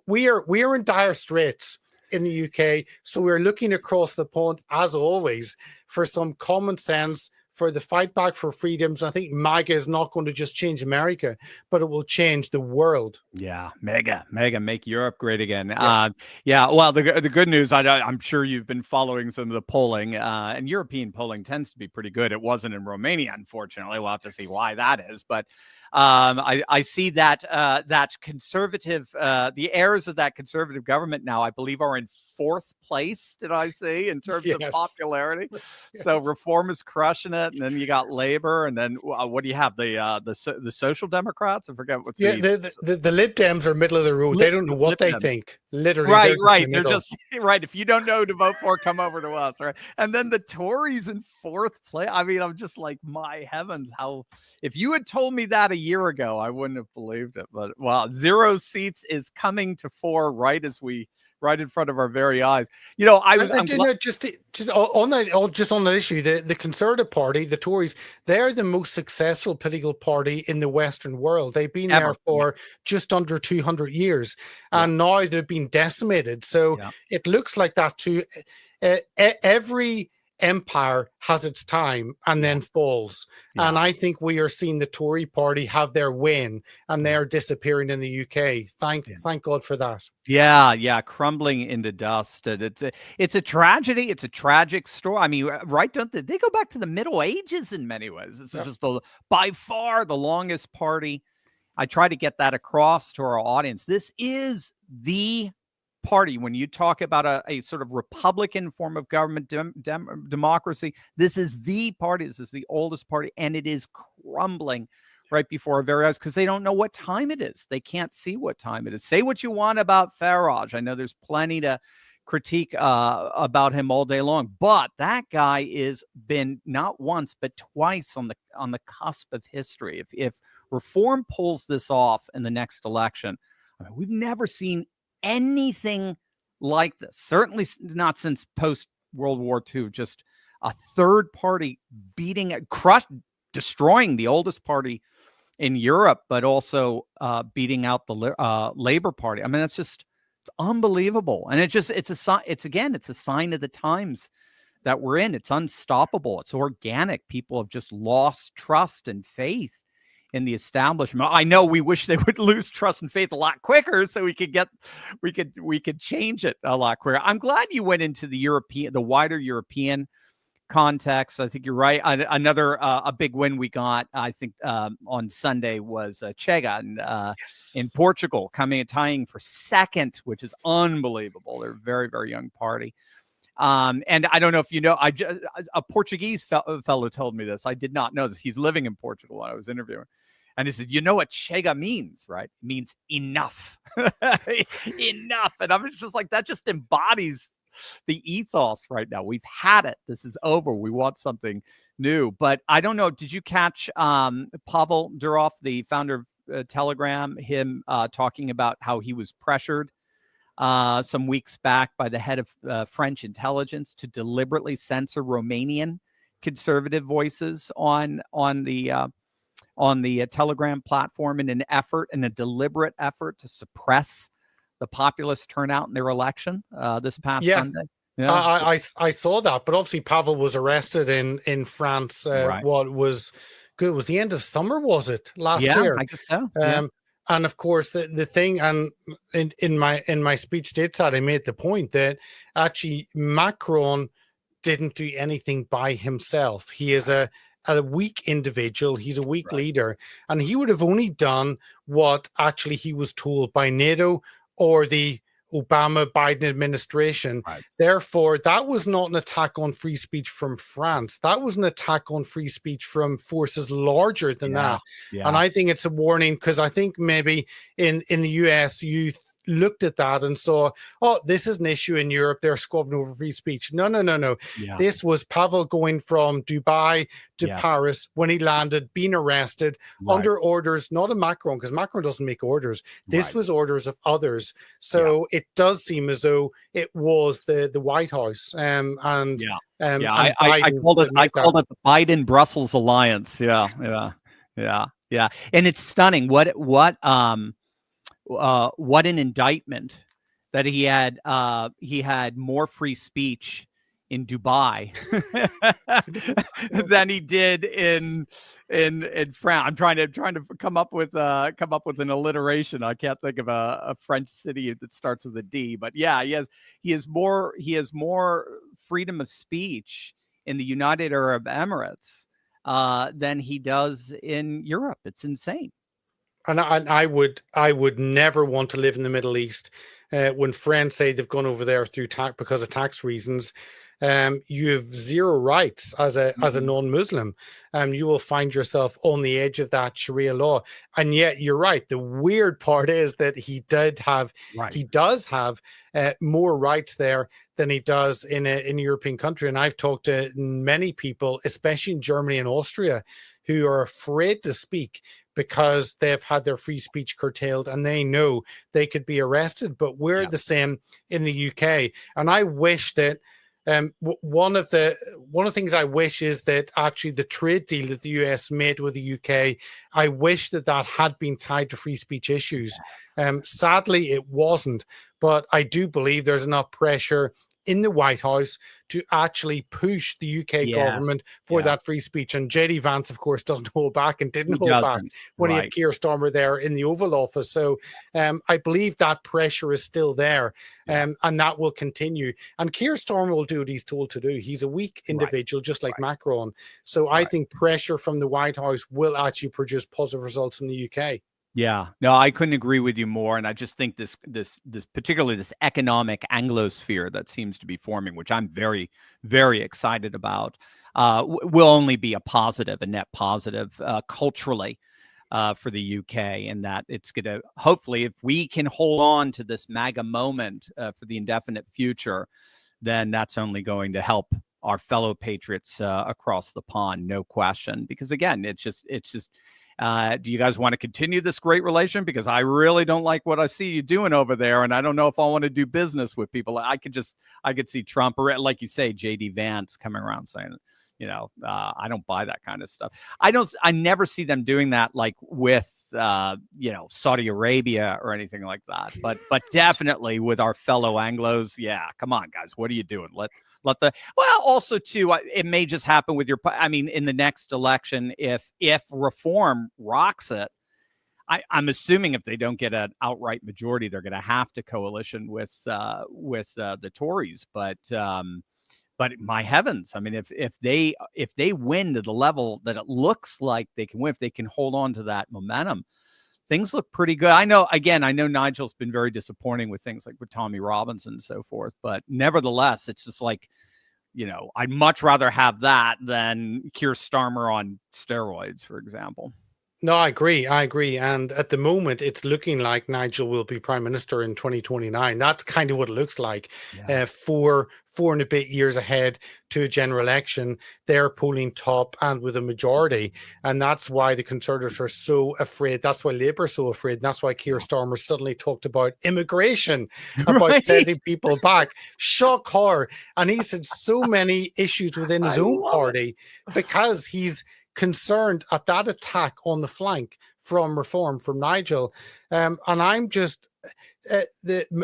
we are in dire straits in the UK. So we're looking across the pond, as always, for some common sense, for the fight back for freedoms. I think MAGA is not going to just change America, but it will change the world. Yeah, mega, make Europe great again. Well, the good news, I'm sure you've been following some of the polling, and European polling tends to be pretty good. It wasn't in Romania, unfortunately. We'll have to see why that is. But I see that that conservative, the heirs of that conservative government now, I believe, are in fourth place. Did I see in terms of popularity? So Reform is crushing it, and then you got Labor, and then what do you have? The Social Democrats? I forget what's the Lib Dems are middle of the road. They don't know what they think. Literally, right. They're just right. If you don't know who to vote for, come over to us, right? And then the Tories in fourth place. I mean, I'm just like, my heavens, how? If you had told me that a year ago, I wouldn't have believed it. But wow, 0 seats is coming to 4 right in front of our very eyes. You know, just on that issue, the Conservative Party, the Tories, they're the most successful political party in the Western world. They've been there for just under 200 years, and now they've been decimated. So it looks like that too. Every empire has its time and then falls. And I think we are seeing the Tory party have their win, and they're disappearing in the UK. Thank God for that. Yeah, crumbling into dust. And it's a tragedy. It's a tragic story. I mean, right? Don't they go back to the Middle Ages in many ways? This is just by far the longest party. I try to get that across to our audience. This is the party. When you talk about a sort of Republican form of government, democracy, this is the party. This is the oldest party, and it is crumbling right before our very eyes because they don't know what time it is. They can't see what time it is. Say what you want about Farage. I know there's plenty to critique about him all day long, but that guy is been not once but twice on the cusp of history. If Reform pulls this off in the next election, I mean, we've never seen anything like this, certainly not since post World War II. Just a third party destroying the oldest party in Europe, but also beating out the Labor Party. I mean, it's unbelievable, and it's a sign of the times that we're in. It's unstoppable. It's organic. People have just lost trust and faith in the establishment. I know we wish they would lose trust and faith a lot quicker so we could change it a lot quicker. I'm glad you went into the wider European context. I think you're right. Another a big win we got, I think, on Sunday was Chega in Portugal tying for second, which is unbelievable. They're a very, very young party. And I don't know if you know, a Portuguese fellow told me this. I did not know this. He's living in Portugal when I was interviewing. And he said, you know what Chega means, right? It means enough. Enough. And I'm just like, that just embodies the ethos right now. We've had it. This is over. We want something new. But I don't know. Did you catch Pavel Durov, the founder of Telegram, him talking about how he was pressured some weeks back by the head of French intelligence to deliberately censor Romanian conservative voices on the Telegram platform in a deliberate effort to suppress the populist turnout in their election this past Sunday? Yeah, I saw that, but obviously Pavel was arrested in France. What was good? It was the end of summer, was it last year? I guess so. And of course, the thing, and in my speech stateside, I made the point that actually Macron didn't do anything by himself. He is a weak individual. He's a weak leader, and he would have only done what actually he was told by NATO or the Obama-Biden administration. Therefore, that was not an attack on free speech from France. That was an attack on free speech from forces larger than that. And I think it's a warning, because I think maybe in the US, you looked at that and saw, oh, this is an issue in Europe. They're squabbling over free speech. No. This was Pavel going from Dubai to Paris when he landed, being arrested under orders, not of Macron, because Macron doesn't make orders. This was orders of others. So it does seem as though it was the White House. I called it the Biden-Brussels alliance. Yeah. And it's stunning what an indictment that he had more free speech in Dubai than he did in France. I'm trying to come up with an alliteration. I can't think of a French city that starts with a D, but yeah, he has more freedom of speech in the United Arab Emirates than he does in Europe. It's insane. And I would never want to live in the Middle East. When friends say they've gone over there through because of tax reasons, you have zero rights as a non-Muslim. You will find yourself on the edge of that Sharia law. And yet, you're right. The weird part is that he does have more rights there than he does in a European country. And I've talked to many people, especially in Germany and Austria, who are afraid to speak because they've had their free speech curtailed and they know they could be arrested. But we're the same in the UK. And I wish that one of the things I wish is that actually the trade deal that the US made with the UK, I wish that had been tied to free speech issues. Sadly, it wasn't. But I do believe there's enough pressure in the White House to actually push the UK government for that free speech. And JD Vance, of course, doesn't hold back and didn't hold back when he had Keir Starmer there in the Oval Office. So I believe that pressure is still there, and that will continue. And Keir Starmer will do what he's told to do. He's a weak individual, just like Macron. So I think pressure from the White House will actually produce positive results in the UK. Yeah, no, I couldn't agree with you more. And I just think this particularly this economic Anglosphere that seems to be forming, which I'm very, very excited about, will only be a positive, a net positive culturally for the UK. And that it's going to, hopefully, if we can hold on to this MAGA moment for the indefinite future, then that's only going to help our fellow patriots across the pond, no question. Because again, it's just do you guys want to continue this great relation? Because I really don't like what I see you doing over there. And I don't know if I want to do business with people. I could see Trump, or like you say, JD Vance coming around saying, I don't buy that kind of stuff. I never see them doing that like with, Saudi Arabia or anything like that. But definitely with our fellow Anglos. Yeah. Come on, guys. What are you doing? Also too, it may just happen with in the next election, if reform rocks it, I'm assuming if they don't get an outright majority, they're going to have to coalition with the Tories. But my heavens, if they win to the level that it looks like they can win, if they can hold on to that momentum, things look pretty good. I know Nigel's been very disappointing with things like with Tommy Robinson and so forth, but nevertheless, it's just like, I'd much rather have that than Keir Starmer on steroids, for example. No, I agree. And at the moment, it's looking like Nigel will be prime minister in 2029. That's kind of what it looks like. 4 and a bit years ahead to a general election, they're polling top and with a majority. And that's why the Conservatives are so afraid. That's why Labour are so afraid. And that's why Keir Starmer suddenly talked about immigration, about sending people back. Shock horror. And he said so many issues within his own party because he's concerned at that attack on the flank from reform from Nigel, and I'm just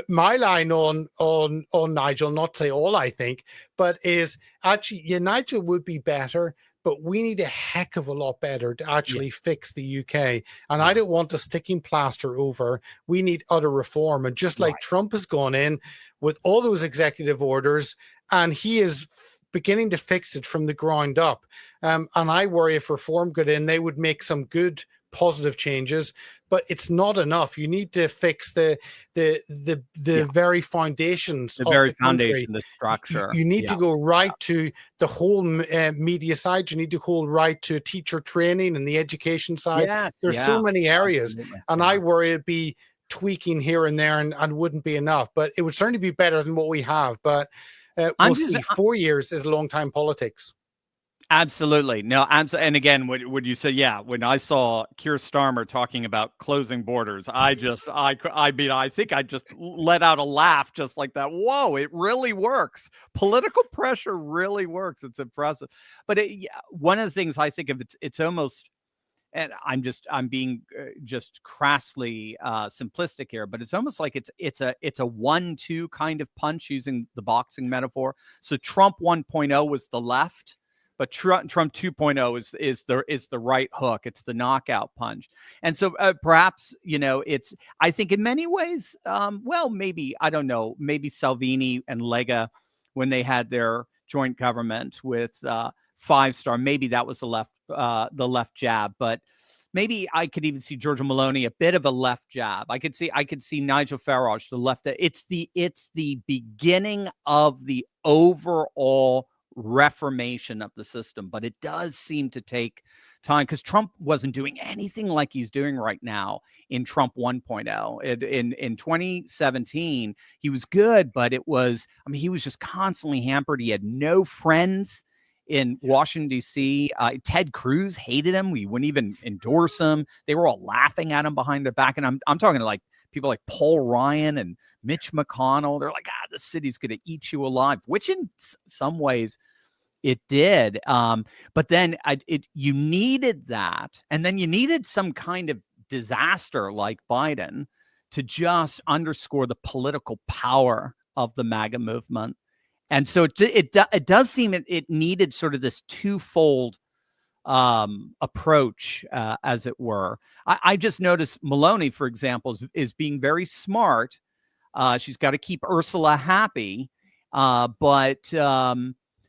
my line on Nigel, not say all I think, but is actually Nigel would be better, but we need a heck of a lot better to actually fix the UK. And I don't want a sticking plaster over. We need utter reform. And just like Trump has gone in with all those executive orders, and he is beginning to fix it from the ground up. And I worry if reform got in, they would make some good positive changes, but it's not enough. You need to fix the very foundations of the country. The structure. You need to go right to the whole media side. You need to go right to teacher training and the education side. There's so many areas. And I worry it'd be tweaking here and there and wouldn't be enough, but it would certainly be better than what we have. But we'll see. 4 years is a long time politics. Absolutely. No, and again, would you say, when I saw Keir Starmer talking about closing borders, I think I just let out a laugh just like that. Whoa, it really works. Political pressure really works. It's impressive. But one of the things I think of, it's almost, and I'm being just crassly simplistic here, but it's almost like it's a 1-2 kind of punch, using the boxing metaphor. So Trump 1.0 was the left, but Trump 2.0 is the right hook. It's the knockout punch. And so perhaps, it's, I think in many ways, maybe, I don't know, maybe Salvini and Lega, when they had their joint government with 5 Star, maybe that was the left jab, but maybe I could even see Giorgia Meloni a bit of a left jab. I could see Nigel Farage the left. It's the beginning of the overall reformation of the system, but it does seem to take time because Trump wasn't doing anything like he's doing right now in Trump 1.0. In 2017, he was good, but he was just constantly hampered. He had no friends in Washington, D.C. Ted Cruz hated him. We wouldn't even endorse him. They were all laughing at him behind their back. And I'm talking to like people like Paul Ryan and Mitch McConnell. They're like, the city's going to eat you alive, which in some ways it did. But then you needed that. And then you needed some kind of disaster like Biden to just underscore the political power of the MAGA movement. And so it does seem it needed sort of this twofold approach, as it were. I just noticed Meloni, for example, is being very smart. She's got to keep Ursula happy, but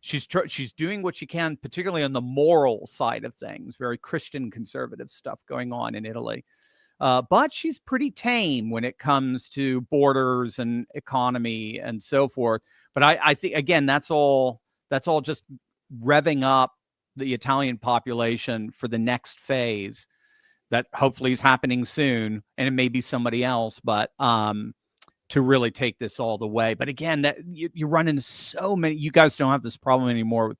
she's doing what she can, particularly on the moral side of things. Very Christian conservative stuff going on in Italy. But she's pretty tame when it comes to borders and economy and so forth. But I think, again, that's all just revving up the Italian population for the next phase that hopefully is happening soon. And it may be somebody else, but to really take this all the way. But again, that you run into so many. You guys don't have this problem anymore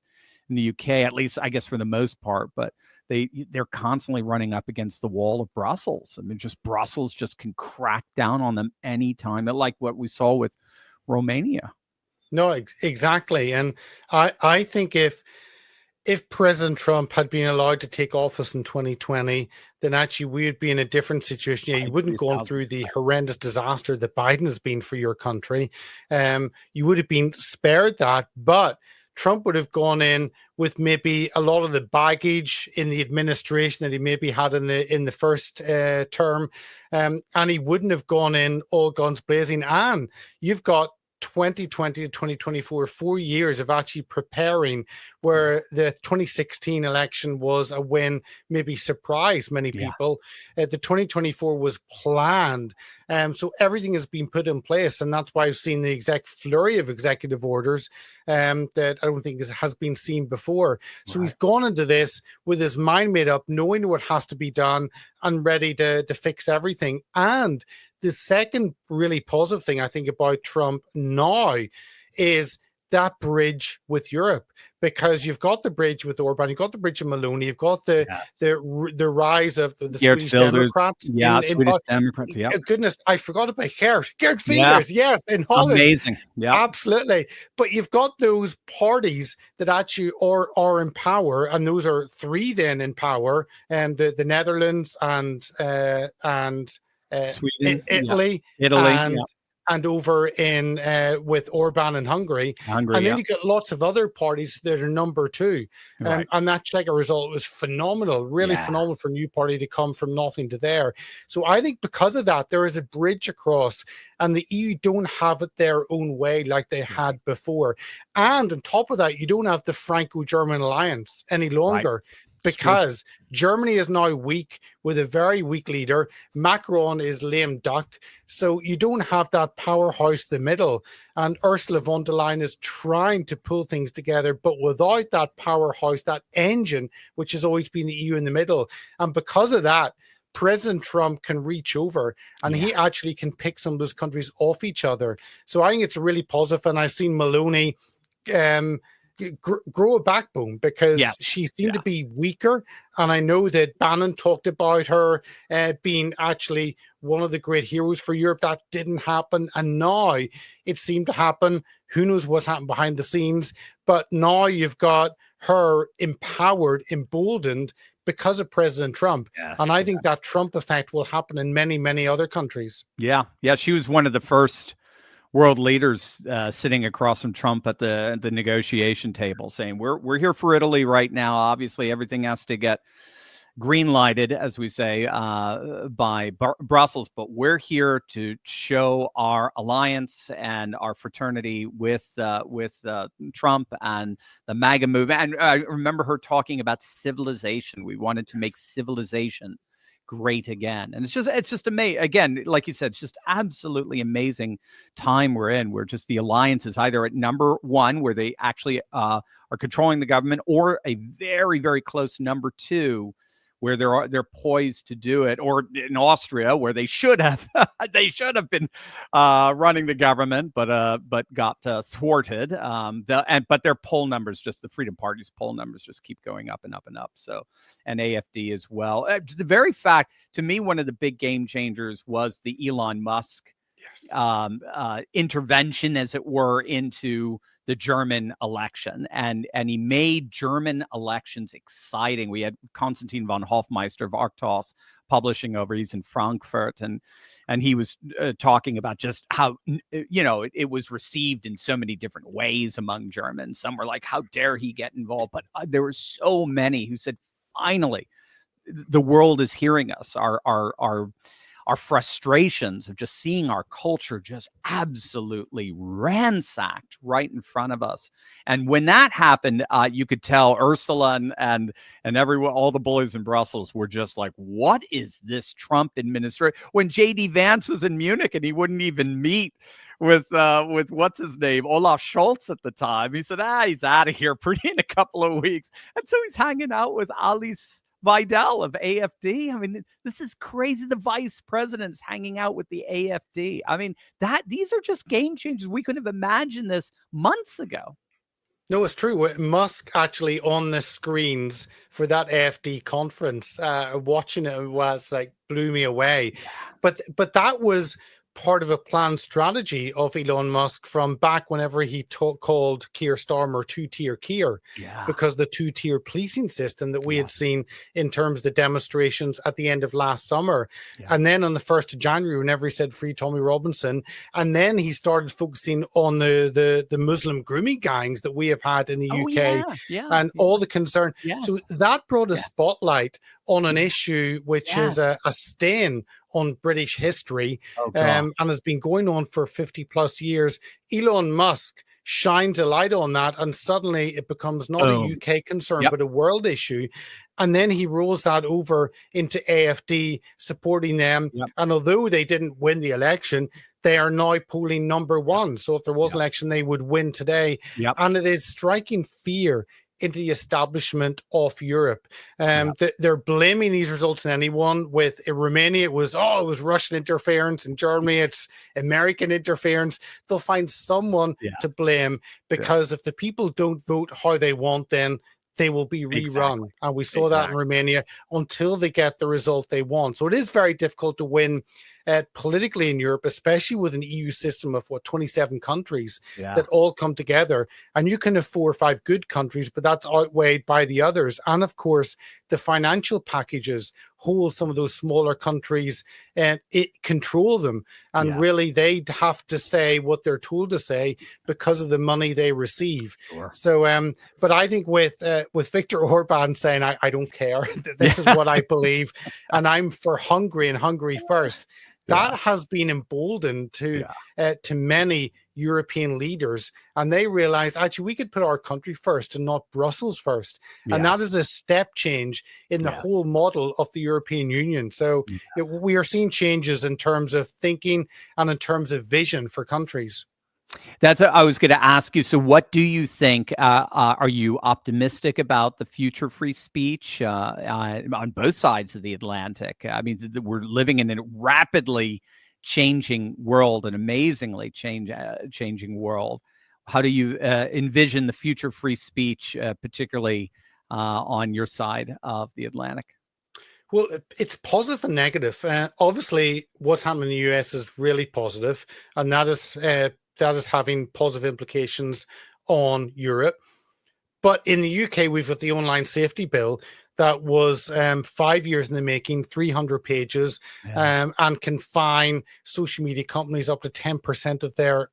in the UK, at least I guess for the most part. But they're constantly running up against the wall of Brussels. I mean, just Brussels just can crack down on them anytime, like what we saw with Romania. No, exactly. And I think if President Trump had been allowed to take office in 2020, then actually we would be in a different situation. Yeah, you wouldn't go through the horrendous disaster that Biden has been for your country. You would have been spared that, but Trump would have gone in with maybe a lot of the baggage in the administration that he maybe had in the first term, and he wouldn't have gone in all guns blazing. And you've got 2020 to 2024, 4 years of actually preparing, where the 2016 election was a win, maybe surprised many people. The 2024 was planned. So everything has been put in place. And that's why I've seen the flurry of executive orders that I don't think has been seen before. So he's gone into this with his mind made up, knowing what has to be done and ready to fix everything. And the second really positive thing I think about Trump now is that bridge with Europe, because you've got the bridge with Orban, you've got the bridge of Meloni, you've got the rise of the Swedish Democrats. Swedish Democrats. Yeah. Goodness, I forgot about Gerd Wilders. Yes, in Holland. Amazing. Yeah, absolutely. But you've got those parties that actually are in power, and those are three then in power, and the Netherlands and Sweden, Italy, and over in with Orban in Hungary. And then you get lots of other parties that are number two. And that Czech result was phenomenal, really phenomenal for a new party to come from nothing to there. So I think because of that, there is a bridge across, and the EU don't have it their own way like they had before. And on top of that, you don't have the Franco-German alliance any longer. Because Germany is now weak with a very weak leader. Macron is lame duck. So you don't have that powerhouse in the middle. And Ursula von der Leyen is trying to pull things together, but without that powerhouse, that engine, which has always been the EU in the middle. And because of that, President Trump can reach over, and he actually can pick some of those countries off each other. So I think it's really positive. And I've seen Meloni grow a backbone, because she seemed to be weaker. And I know that Bannon talked about her being actually one of the great heroes for Europe. That didn't happen. And now it seemed to happen. Who knows what's happened behind the scenes? But now you've got her empowered, emboldened because of President Trump. And I think that Trump effect will happen in many, many other countries. Yeah. She was one of the first world leaders sitting across from Trump at the negotiation table, saying we're here for Italy right now. Obviously, everything has to get green lighted, as we say, by Brussels, but we're here to show our alliance and our fraternity with Trump and the MAGA movement. And I remember her talking about civilization. We wanted to make civilization great again. And it's just amazing. Again, like you said, it's just absolutely amazing time we're in, where just the alliance is either at number one, where they actually are controlling the government, or a very, very close number two, where they're poised to do it, or in Austria, where they should have been running the government, but got thwarted. But their poll numbers, just the Freedom Party's poll numbers, just keep going up and up and up. So, and AFD as well. The very fact, to me, one of the big game changers was the Elon Musk intervention, as it were, into the German election, and he made German elections exciting. We had Konstantin von Hofmeister of Arctos publishing over. He's in Frankfurt, and he was talking about just how it was received in so many different ways among Germans. Some were like, "How dare he get involved?" But there were so many who said, "Finally, the world is hearing us." Our frustrations of just seeing our culture just absolutely ransacked right in front of us. And when that happened, you could tell Ursula and everyone, all the bullies in Brussels, were just like, what is this Trump administration? When J.D. Vance was in Munich and he wouldn't even meet with what's his name, Olaf Scholz at the time, he said, he's out of here in a couple of weeks. And so he's hanging out with Alice Weidel of AFD. I mean, this is crazy. The vice president's hanging out with the AFD. I mean, these are just game changers. We couldn't have imagined this months ago. No, it's true. Musk actually on the screens for that AFD conference, watching it was like blew me away. But that was part of a planned strategy of Elon Musk from back whenever he called Keir Starmer two-tier Keir, because the two-tier policing system that we had seen in terms of the demonstrations at the end of last summer. And then on the 1st of January, whenever he said free Tommy Robinson, and then he started focusing on the Muslim grooming gangs that we have had in the UK and all the concern. So that brought a spotlight on an issue which is a stain on British history, and has been going on for 50 plus years. Elon Musk shines a light on that, and suddenly it becomes not a UK concern, but a world issue. And then he rolls that over into AFD, supporting them. And although they didn't win the election, they are now polling number one. So if there was an election, they would win today. And it is striking fear into the establishment of Europe. They're blaming these results on anyone. With Romania, it was Russian interference. In Germany, it's American interference. They'll find someone to blame, because if the people don't vote how they want, then they will be rerun. And we saw that in Romania, until they get the result they want. So it is very difficult to win politically in Europe, especially with an EU system of 27 countries that all come together. And you can have 4 or 5 good countries, but that's outweighed by the others. And of course, the financial packages hold some of those smaller countries and control them. And really, they have to say what they're told to say because of the money they receive. So, but I think with Viktor Orban saying, I don't care, this is what I believe, and I'm for Hungary and Hungary first. That has been emboldened to many European leaders, and they realize, actually, we could put our country first and not Brussels first. And that is a step change in the whole model of the European Union. So we are seeing changes in terms of thinking and in terms of vision for countries. That's what I was going to ask you. So what do you think? Are you optimistic about the future free speech on both sides of the Atlantic? I mean, we're living in a rapidly changing world, an amazingly changing world. How do you envision the future free speech, particularly on your side of the Atlantic? Well, it's positive and negative. Obviously, what's happening in the US is really positive, and that is having positive implications on Europe. But in the UK, we've got the online safety bill that was 5 years in the making, 300 pages, and can fine social media companies up to 10% of their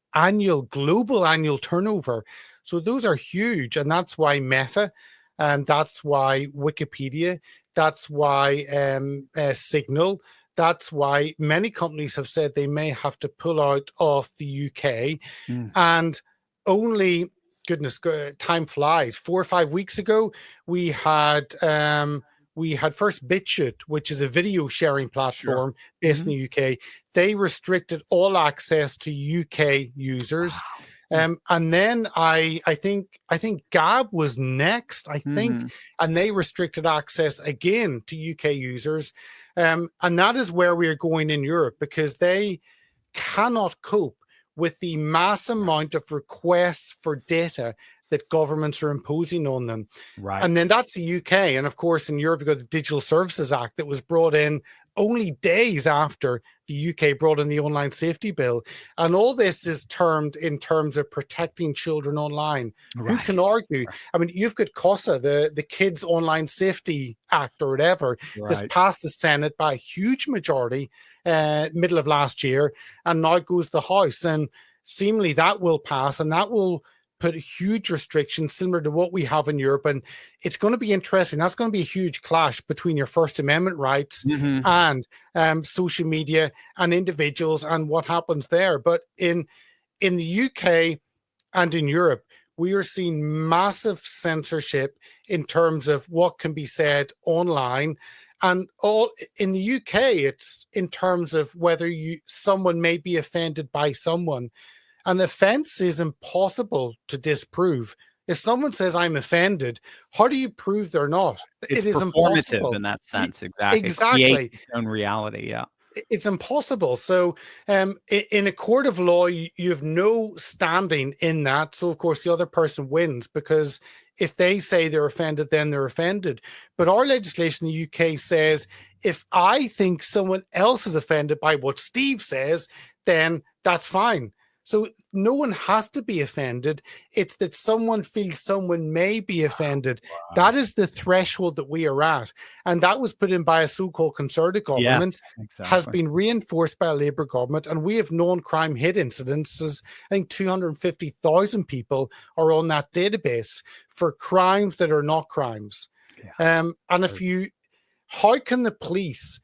global annual turnover. So those are huge. And that's why Meta, and that's why Wikipedia, That's why Signal. That's why many companies have said they may have to pull out of the UK. And only, goodness, time flies. 4 or 5 weeks ago, we had first BitChute, which is a video sharing platform based in the UK. They restricted all access to UK users. And then I think Gab was next, and they restricted access again to UK users. And that is where we are going in Europe, because they cannot cope with the mass amount of requests for data that governments are imposing on them. Right. And then that's the UK. And of course, in Europe, you've got the Digital Services Act that was brought in only days after the UK brought in the Online Safety Bill. And all this is termed in terms of protecting children online. Who can argue? I mean, you've got COSA, the Kids Online Safety Act or whatever, that's passed the Senate by a huge majority middle of last year, and now goes to the House. And seemingly that will pass, and that will put huge restrictions similar to what we have in Europe. And it's going to be interesting. That's going to be a huge clash between your First Amendment rights and social media and individuals and what happens there. But in the UK and in Europe, we are seeing massive censorship in terms of what can be said online. And all in the UK, it's in terms of whether someone may be offended by someone. An offense is impossible to disprove. If someone says I'm offended, how do you prove they're not? It is performative impossible. In that sense. Exactly. Exactly. Its own reality. Yeah. It's impossible. So in a court of law, you have no standing in that. So, of course, the other person wins, because if they say they're offended, then they're offended. But our legislation in the UK says, if I think someone else is offended by what Steve says, then that's fine. So no one has to be offended. It's that someone feels someone may be offended. That is the threshold that we are at. And that was put in by a so-called Conservative government, has been reinforced by a Labour government. And we have known crime hit incidences. I think 250,000 people are on that database for crimes that are not crimes. And how can the police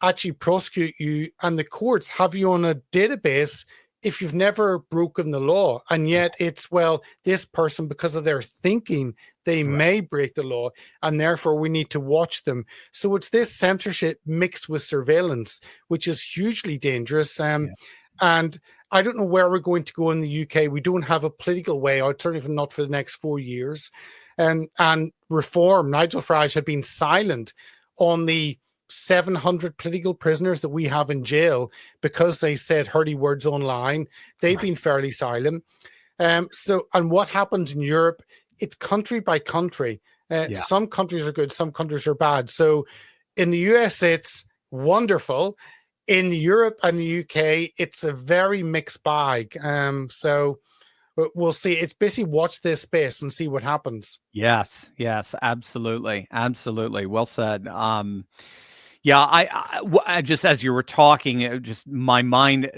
actually prosecute you and the courts have you on a database if you've never broken the law? And yet it's, well, this person, because of their thinking, they may break the law, and therefore we need to watch them. So it's this censorship mixed with surveillance, which is hugely dangerous. And I don't know where we're going to go in the UK. We don't have a political way out, certainly not for the next 4 years. And reform, Nigel Farage had been silent on the 700 political prisoners that we have in jail because they said hurty words online. They've been fairly silent. And what happens in Europe, it's country by country. Some countries are good, some countries are bad. So in the US, it's wonderful. In Europe and the UK, it's a very mixed bag. So we'll see. It's basically watch this space and see what happens. Yes, absolutely. Well said. I just, as you were talking, just my mind,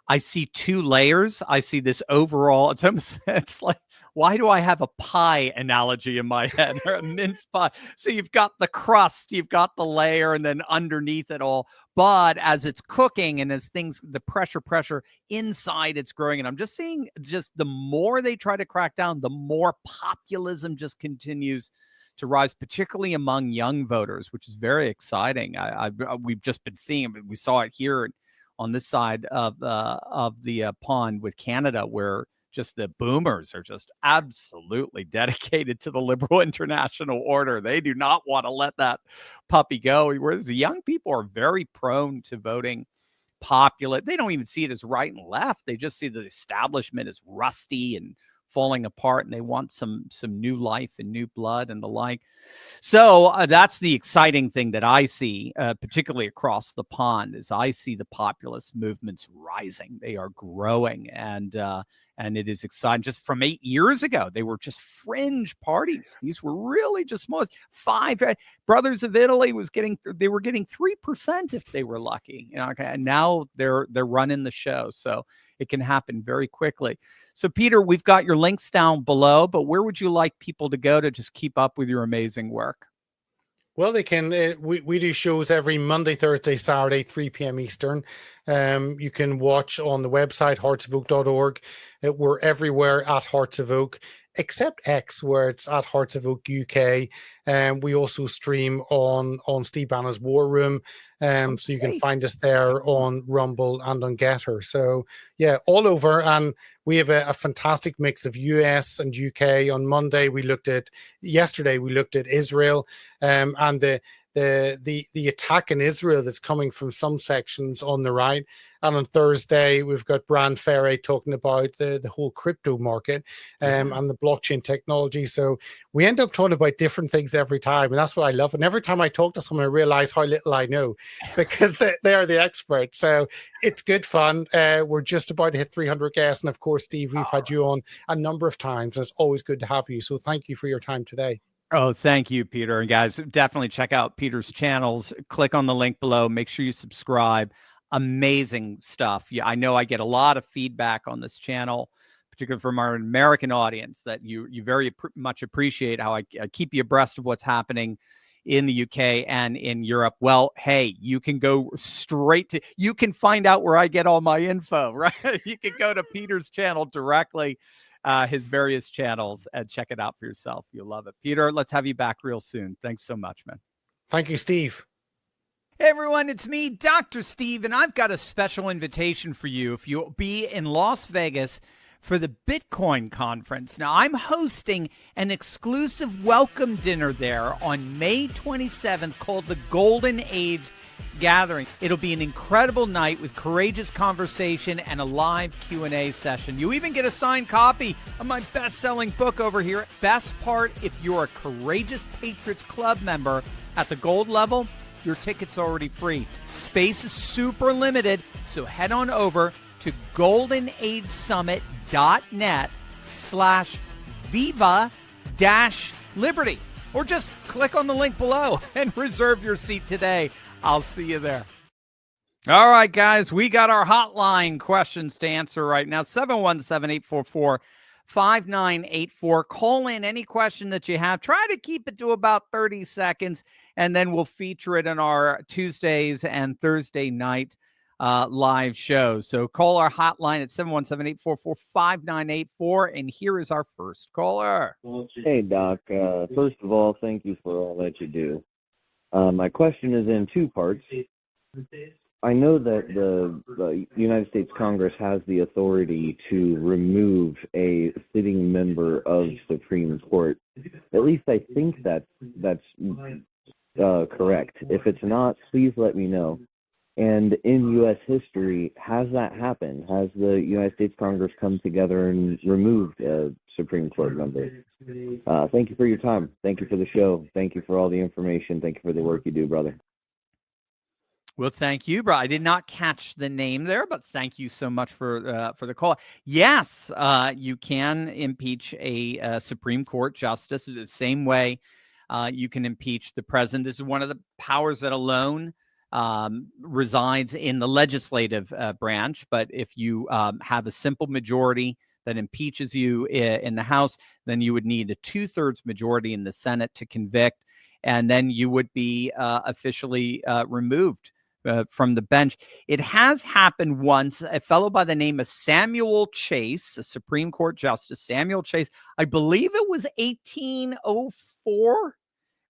I see two layers. I see this overall, it's like, why do I have a pie analogy in my head, or a mince pie? So you've got the crust, you've got the layer, and then underneath it all. But as it's cooking and as the pressure inside, it's growing. And I'm just seeing the more they try to crack down, the more populism just continues to rise, particularly among young voters, which is very exciting. We've just been seeing, we saw it here on this side of the pond with Canada, where just the boomers are just absolutely dedicated to the liberal international order. They do not want to let that puppy go. Whereas the young people are very prone to voting popular. They don't even see it as right and left. They just see the establishment as rusty and falling apart, and they want some new life and new blood and the like. So that's the exciting thing that I see, particularly across the pond, is I see the populist movements rising. They are growing, and it is exciting. Just from 8 years ago, they were just fringe parties. These were really just small. Five Brothers of Italy were getting 3% if they were lucky. And now they're running the show. So it can happen very quickly. So, Peter, we've got your links down below, but where would you like people to go to just keep up with your amazing work? Well, they can. We do shows every Monday, Thursday, Saturday, 3 p.m. Eastern. You can watch on the website, heartsofoak.org. We're everywhere at Hearts of Oak, except X, where it's at Hearts of Oak UK. We also stream on Steve Banner's War Room. So you can find us there on Rumble and on Getter. So, yeah, all over. And we have a fantastic mix of US and UK. On yesterday, we looked at Israel. And the attack in Israel that's coming from some sections on the right. And on Thursday, we've got Brand Ferry talking about the whole crypto market and the blockchain technology. So we end up talking about different things every time. And that's what I love. And every time I talk to someone, I realize how little I know because they are the experts. So it's good fun. We're just about to hit 300 guests. And of course, Steve, we've had you on a number of times. And it's always good to have you. So thank you for your time today. Oh, thank you, Peter. And guys, definitely check out Peter's channels. Click on the link below. Make sure you subscribe. Amazing stuff. Yeah, I know I get a lot of feedback on this channel, particularly from our American audience, that you very much appreciate how I keep you abreast of what's happening in the UK and in Europe. Well, hey, you can go you can find out where I get all my info, right? You can go to Peter's channel directly. His various channels and check it out for yourself. You'll love it. Peter, let's have you back real soon. Thanks so much, man. Thank you, Steve. Hey, everyone. It's me, Dr. Steve, and I've got a special invitation for you if you'll be in Las Vegas for the Bitcoin conference. Now, I'm hosting an exclusive welcome dinner there on May 27th called the Golden Age Gathering. It'll be an incredible night with courageous conversation and a live Q&A session. You even get a signed copy of my best-selling book over here. Best part, if you're a Courageous Patriots Club member at the gold level, your ticket's already free. Space is super limited, so head on over to goldenagesummit.net/viva-liberty, or just click on the link below and reserve your seat today. I'll see you there. All right, guys, we got our hotline questions to answer right now. 717-844-5984. Call in any question that you have. Try to keep it to about 30 seconds, and then we'll feature it in our Tuesdays and Thursday night live shows. So call our hotline at 717-844-5984, and here is our first caller. Hey, Doc. First of all, thank you for all that you do. My question is in two parts. I know that the United States Congress has the authority to remove a sitting member of Supreme Court. At least I think that's correct. If it's not, please let me know. And in U.S. history, has that happened? Has the United States Congress come together and removed a Supreme Court member? Thank you for your time. Thank you for the show. Thank you for all the information. Thank you for the work you do, brother. Well, thank you, bro. I did not catch the name there, but thank you so much for the call. Yes, you can impeach a Supreme Court justice the same way you can impeach the president. This is one of the powers that alone resides in the legislative branch. But if you have a simple majority that impeaches you in the House, then you would need a 2/3 majority in the Senate to convict, and then you would be officially removed from the bench. It has happened once. A fellow by the name of Samuel Chase, a Supreme Court Justice, Samuel Chase, I believe it was 1804,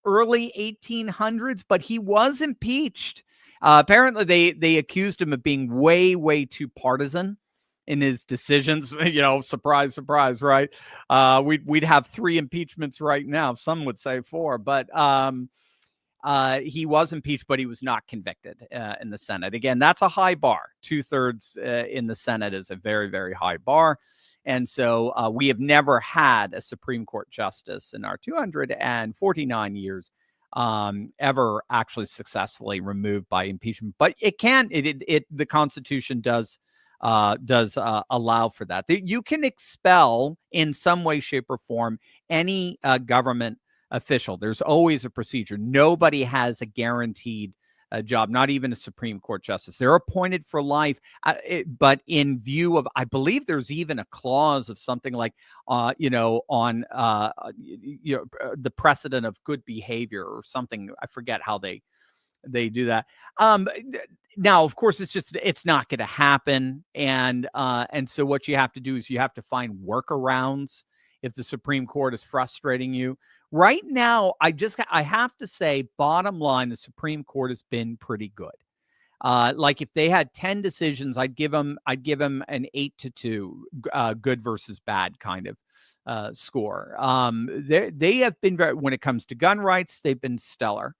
early 1800s, but he was impeached. Apparently, they accused him of being way too partisan in his decisions. You know, surprise, surprise, right? We'd have 3 impeachments right now. Some would say 4, but he was impeached, but he was not convicted in the Senate. Again, that's a high bar. 2/3 in the Senate is a very high bar. And so we have never had a Supreme Court justice in our 249 years ever actually successfully removed by impeachment. But it can, the Constitution does allow for that. You can expel in some way, shape, or form any government official. There's always a procedure. Nobody has a guaranteed job, not even a Supreme Court justice. They're appointed for life, but in view of, I believe there's even a clause of something like, on the precedent of good behavior or something. I forget how they do that. Now, of course, it's not going to happen. And so what you have to do is you have to find workarounds if the Supreme Court is frustrating you. Right now, I have to say, bottom line, the Supreme Court has been pretty good. Like if they had 10 decisions, I'd give them an 8-2, good versus bad kind of score. They have been when it comes to gun rights, they've been stellar.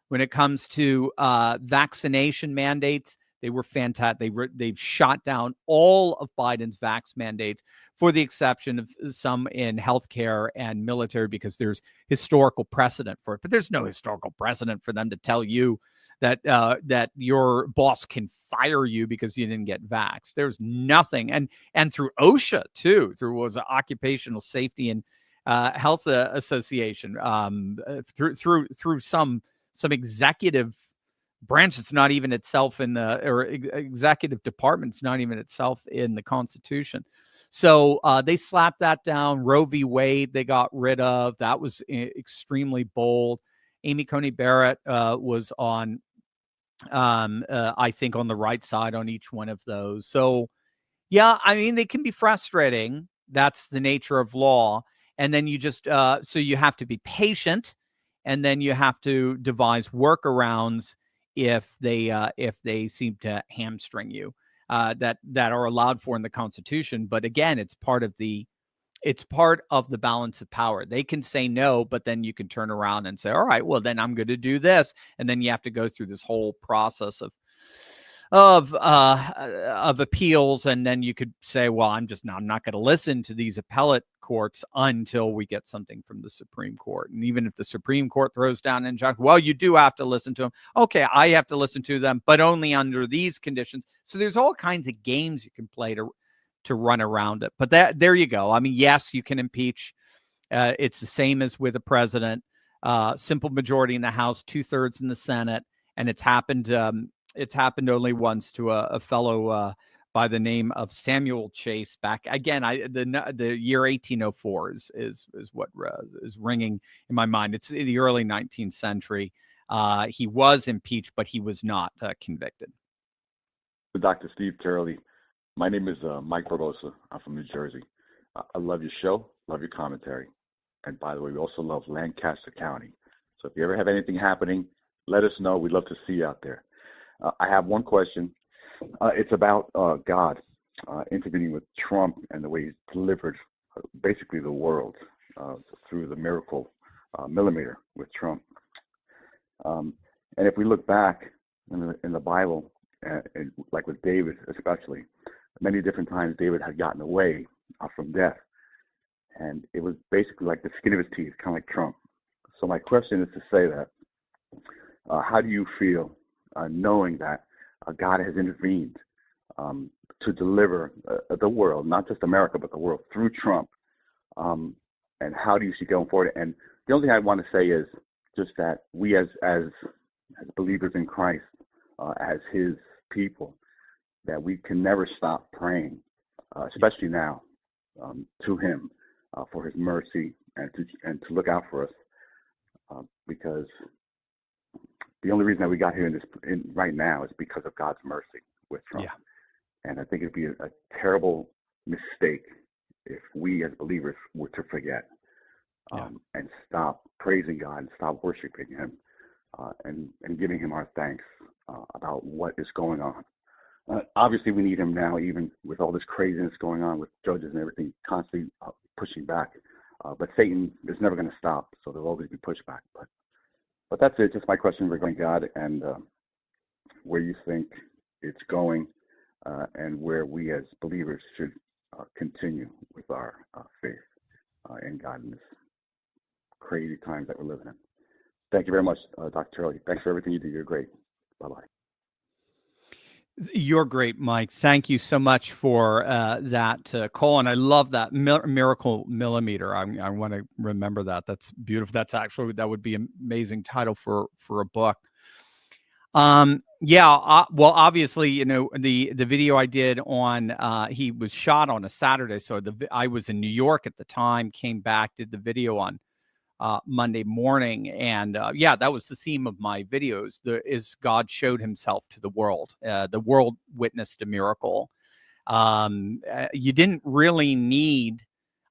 When it comes to vaccination mandates, they were fantastic. They've shot down all of Biden's vax mandates, for the exception of some in healthcare and military, because there's historical precedent for it. But there's no historical precedent for them to tell you that your boss can fire you because you didn't get vaxxed. There's nothing. And through OSHA too, through Occupational Safety and Health Association, through some executive branch that's not even itself in the, or executive department, it's not even itself in the Constitution. So they slapped that down. Roe v. Wade they got rid of. That was extremely bold. Amy Coney Barrett was on, I think, on the right side on each one of those. So, yeah, I mean, they can be frustrating. That's the nature of law. And then you just, so you have to be patient, and then you have to devise workarounds if they seem to hamstring you, that are allowed for in the Constitution. But again, it's part of the balance of power. They can say no, but then you can turn around and say, all right, well, then I'm going to do this. And then you have to go through this whole process of appeals. And then you could say, well, I'm not going to listen to these appellate courts until we get something from the Supreme Court. And even if the Supreme Court throws down an injunction, well, you do have to listen to them. Okay, I have to listen to them, but only under these conditions. So there's all kinds of games you can play to run around it. But there you go. I mean, yes, you can impeach. It's the same as with a president. Simple majority in the House, 2/3 in the Senate, and it's happened. It's happened only once to a fellow by the name of Samuel Chase. Back again, the year 1804 is what is ringing in my mind. It's in the early 19th century. He was impeached, but he was not convicted. Dr. Steve Carroll. My name is Mike Barbosa. I'm from New Jersey. I love your show, love your commentary. And by the way, we also love Lancaster County. So if you ever have anything happening, let us know. We'd love to see you out there. I have one question. It's about God intervening with Trump and the way he's delivered basically the world through the miracle millimeter with Trump. And if we look back in the Bible, and like with David especially, many different times David had gotten away from death. And it was basically like the skin of his teeth, kind of like Trump. So my question is to say that, how do you feel knowing that God has intervened to deliver the world, not just America, but the world through Trump? And how do you see going forward? And the only thing I want to say is just that we as believers in Christ, as his people, that we can never stop praying, especially now, to him for his mercy and to look out for us, because the only reason that we got here right now is because of God's mercy with Trump. Yeah. And I think it'd be a terrible mistake if we as believers were to forget and stop praising God and stop worshiping him and giving him our thanks about what is going on. Obviously, we need him now, even with all this craziness going on with judges and everything constantly pushing back. But Satan is never going to stop, so there'll always be pushback. But that's it. Just my question regarding God and where you think it's going and where we as believers should continue with our faith in God in this crazy times that we're living in. Thank you very much, Dr. Charlie. Thanks for everything you do. You're great. Bye-bye. You're great, Mike. Thank you so much for that call. And I love that miracle millimeter. I want to remember that. That's beautiful. That would be an amazing title for a book. Yeah. Well, obviously, you know, the video I did on, he was shot on a Saturday. So I was in New York at the time, came back, did the video on Monday morning. And yeah, that was the theme of my videos. Is God showed himself to the world. The world witnessed a miracle. You didn't really need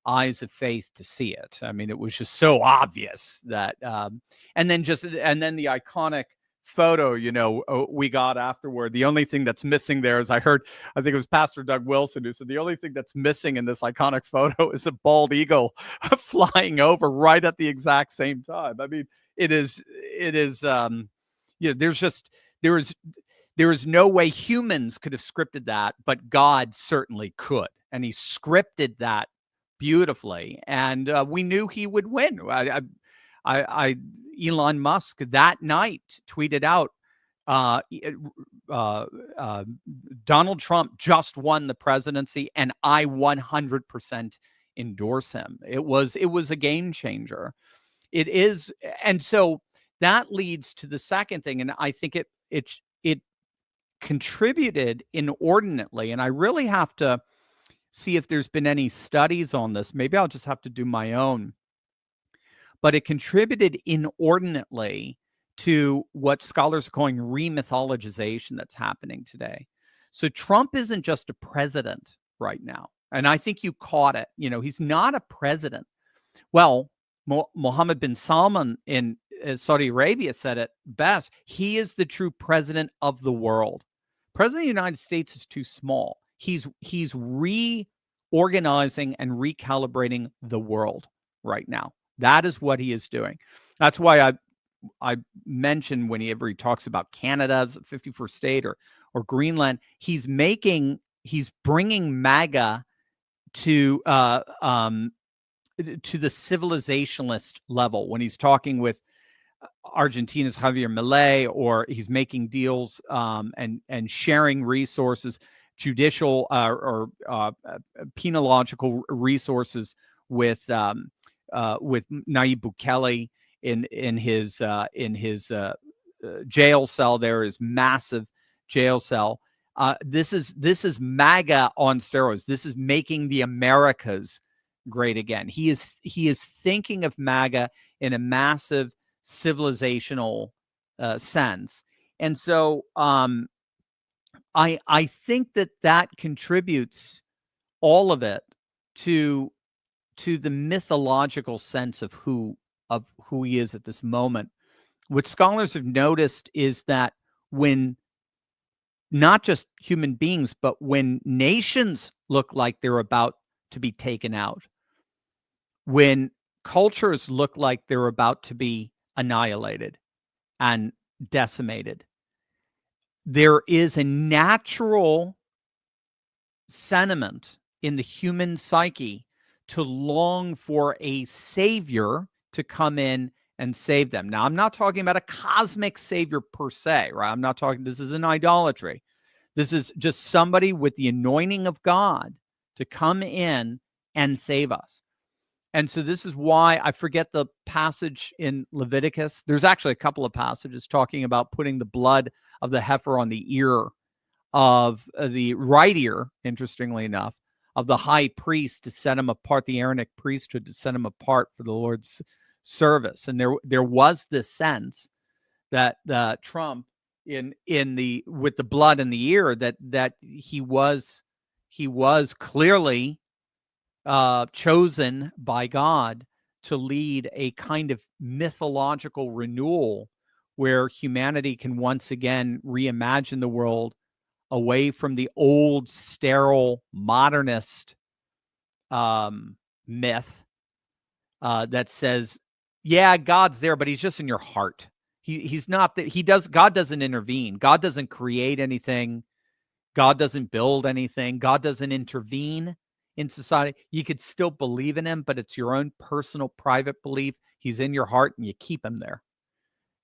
eyes of faith to see it. I mean, it was just so obvious that, and then the iconic photo, you know, we got afterward. The only thing that's missing there is I think it was Pastor Doug Wilson who said the only thing that's missing in this iconic photo is a bald eagle flying over right at the exact same time. I mean, it is, you know, there is no way humans could have scripted that, but God certainly could. And he scripted that beautifully. And we knew he would win. Elon Musk that night tweeted out, Donald Trump just won the presidency and I 100% endorse him. It was a game changer. It is. And so that leads to the second thing. And I think it contributed inordinately. And I really have to see if there's been any studies on this. Maybe I'll just have to do my own. But it contributed inordinately to what scholars are calling remythologization that's happening today. So Trump isn't just a president right now. And I think you caught it. You know, he's not a president. Well, Mohammed bin Salman in Saudi Arabia said it best. He is the true president of the world. President of the United States is too small. He's reorganizing and recalibrating the world right now. That is what he is doing. That's why I mentioned whenever he talks about Canada's 51st state or Greenland, he's bringing MAGA to the civilizationalist level when he's talking with Argentina's Javier Milei, or he's making deals and sharing resources, judicial or penological resources with Nayib Bukele in his jail cell. There is massive jail cell. This is MAGA on steroids. This is making the Americas great again. He is thinking of MAGA in a massive civilizational sense, and so I think that contributes all of it to the mythological sense of who he is at this moment. What scholars have noticed is that when not just human beings, but when nations look like they're about to be taken out, when cultures look like they're about to be annihilated and decimated, there is a natural sentiment in the human psyche to long for a savior to come in and save them. Now, I'm not talking about a cosmic savior per se, right? I'm not talking, this is an idolatry. This is just somebody with the anointing of God to come in and save us. And so this is why I forget the passage in Leviticus. There's actually a couple of passages talking about putting the blood of the heifer on the ear of the right ear, interestingly enough, of the high priest to set him apart, the Aaronic priesthood to set him apart for the Lord's service. And there was this sense that Trump with the blood in the ear, that he was clearly chosen by God to lead a kind of mythological renewal where humanity can once again reimagine the world away from the old, sterile, modernist myth that says, yeah, God's there, but he's just in your heart. He's not that. God doesn't intervene. God doesn't create anything. God doesn't build anything. God doesn't intervene in society. You could still believe in him, but it's your own personal, private belief. He's in your heart, and you keep him there.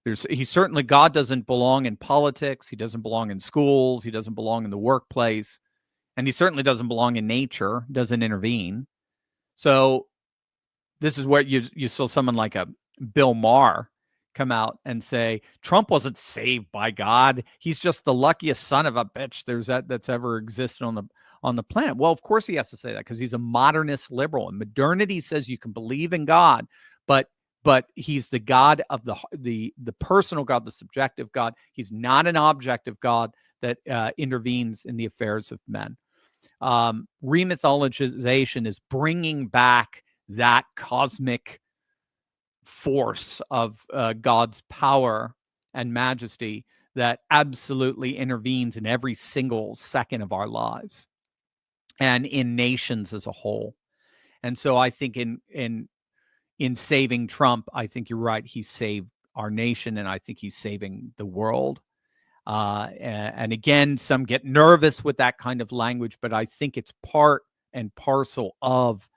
God doesn't belong in politics. He doesn't belong in schools. He doesn't belong in the workplace. And he certainly doesn't belong in nature, doesn't intervene. So this is where you saw someone like a Bill Maher come out and say Trump wasn't saved by God. He's just the luckiest son of a bitch that's ever existed on the planet. Well, of course he has to say that because he's a modernist liberal, and modernity says you can believe in God, but he's the God of the personal God, the subjective God. He's not an objective God that intervenes in the affairs of men. Remythologization is bringing back that cosmic force of God's power and majesty that absolutely intervenes in every single second of our lives and in nations as a whole. And so I think in saving Trump, I think you're right. He saved our nation, and I think he's saving the world. And again, some get nervous with that kind of language, but I think it's part and parcel of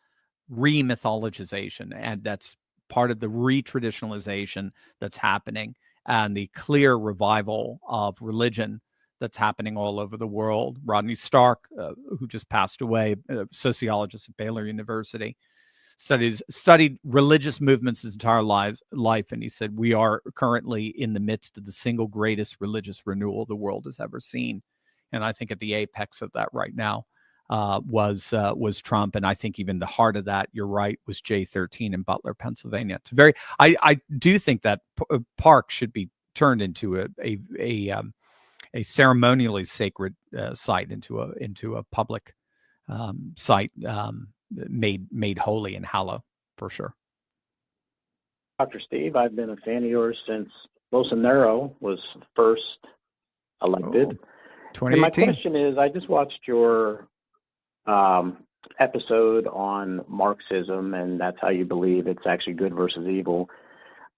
remythologization, and that's part of the retraditionalization that's happening and the clear revival of religion that's happening all over the world. Rodney Stark, who just passed away, a sociologist at Baylor University, studied religious movements his entire life, and he said, we are currently in the midst of the single greatest religious renewal the world has ever seen. And I think at the apex of that right now was Trump. And I think even the heart of that, you're right, was J13 in Butler, Pennsylvania. It's I do think that park should be turned into a ceremonially sacred site, into a public site, made holy and hallowed, for sure. Dr. Steve, I've been a fan of yours since Bolsonaro was first elected. 2018. And my question is, I just watched your episode on Marxism, and that's how you believe it's actually good versus evil.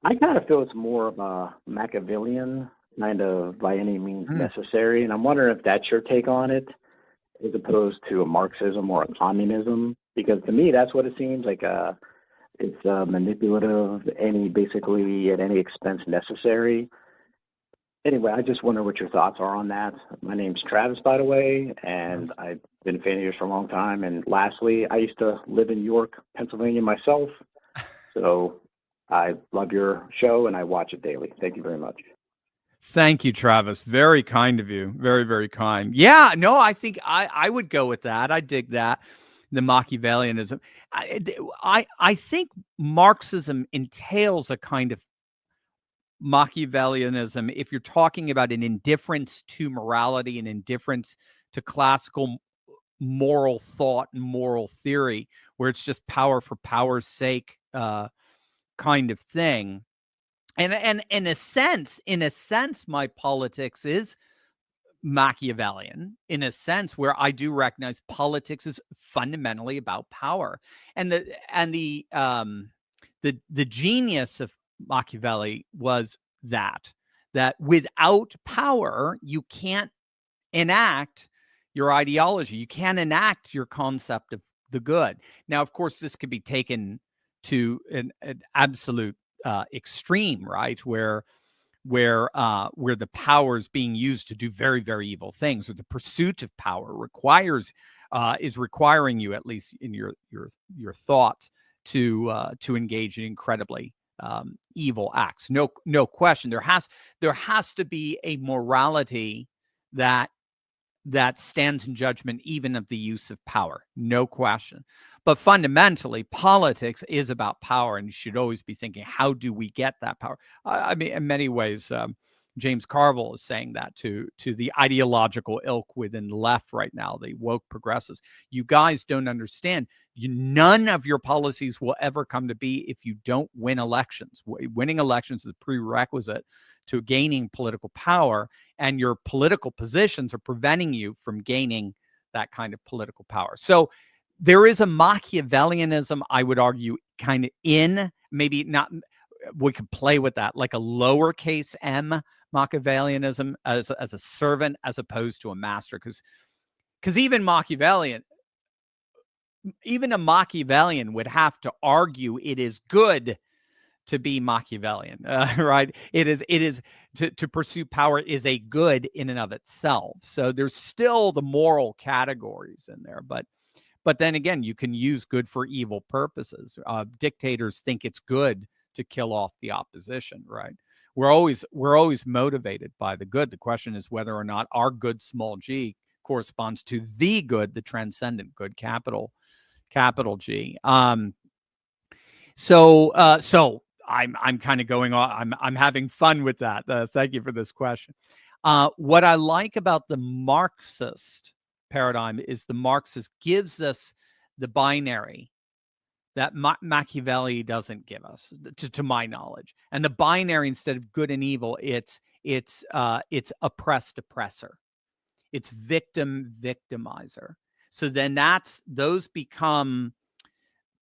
I kind of feel it's more of a Machiavellian kind of by any means necessary, and I'm wondering if that's your take on it, as opposed to a Marxism or a communism, because to me that's what it seems like. It's manipulative, basically at any expense necessary. Anyway, I just wonder what your thoughts are on that. My name's Travis, by the way, and I've been a fan of yours for a long time. And lastly, I used to live in York, Pennsylvania myself, so I love your show and I watch it daily. Thank you very much. Thank you, Travis. Very kind of you. Very, very kind. Yeah, no, I think I would go with that. I dig that. The Machiavellianism. I think Marxism entails a kind of Machiavellianism if you're talking about an indifference to morality and indifference to classical moral thought and moral theory, where it's just power for power's sake kind of thing. And in a sense, my politics is Machiavellian, in a sense, where I do recognize politics is fundamentally about power. And the genius of Machiavelli was that without power, you can't enact your ideology. You can't enact your concept of the good. Now, of course, this could be taken to an absolute extreme, right? Where the power is being used to do very, very evil things, or the pursuit of power is requiring you, at least in your thoughts, to engage in incredibly evil acts. No question. There has to be a morality that stands in judgment even of the use of power. No question. But fundamentally, politics is about power, and you should always be thinking, how do we get that power? I mean, in many ways, James Carville is saying that to the ideological ilk within the left right now, the woke progressives. You guys don't understand. None of your policies will ever come to be if you don't win elections. Winning elections is a prerequisite to gaining political power, and your political positions are preventing you from gaining that kind of political power. So there is a Machiavellianism, I would argue, kind of in, maybe not, we could play with that, like a lowercase m Machiavellianism as a servant as opposed to a master. Because even a Machiavellian would have to argue it is good to be Machiavellian, right? It is to pursue power is a good in and of itself. So there's still the moral categories in there, but then again, you can use good for evil purposes. Dictators think it's good to kill off the opposition, right? We're always motivated by the good. The question is whether or not our good, small g, corresponds to the good, the transcendent good, capital G. So I'm kind of going on. I'm having fun with that. Thank you for this question. What I like about the Marxist paradigm is the Marxist gives us the binary that Machiavelli doesn't give us, to my knowledge. And the binary, instead of good and evil, it's oppressed oppressor. It's victim victimizer. So then those become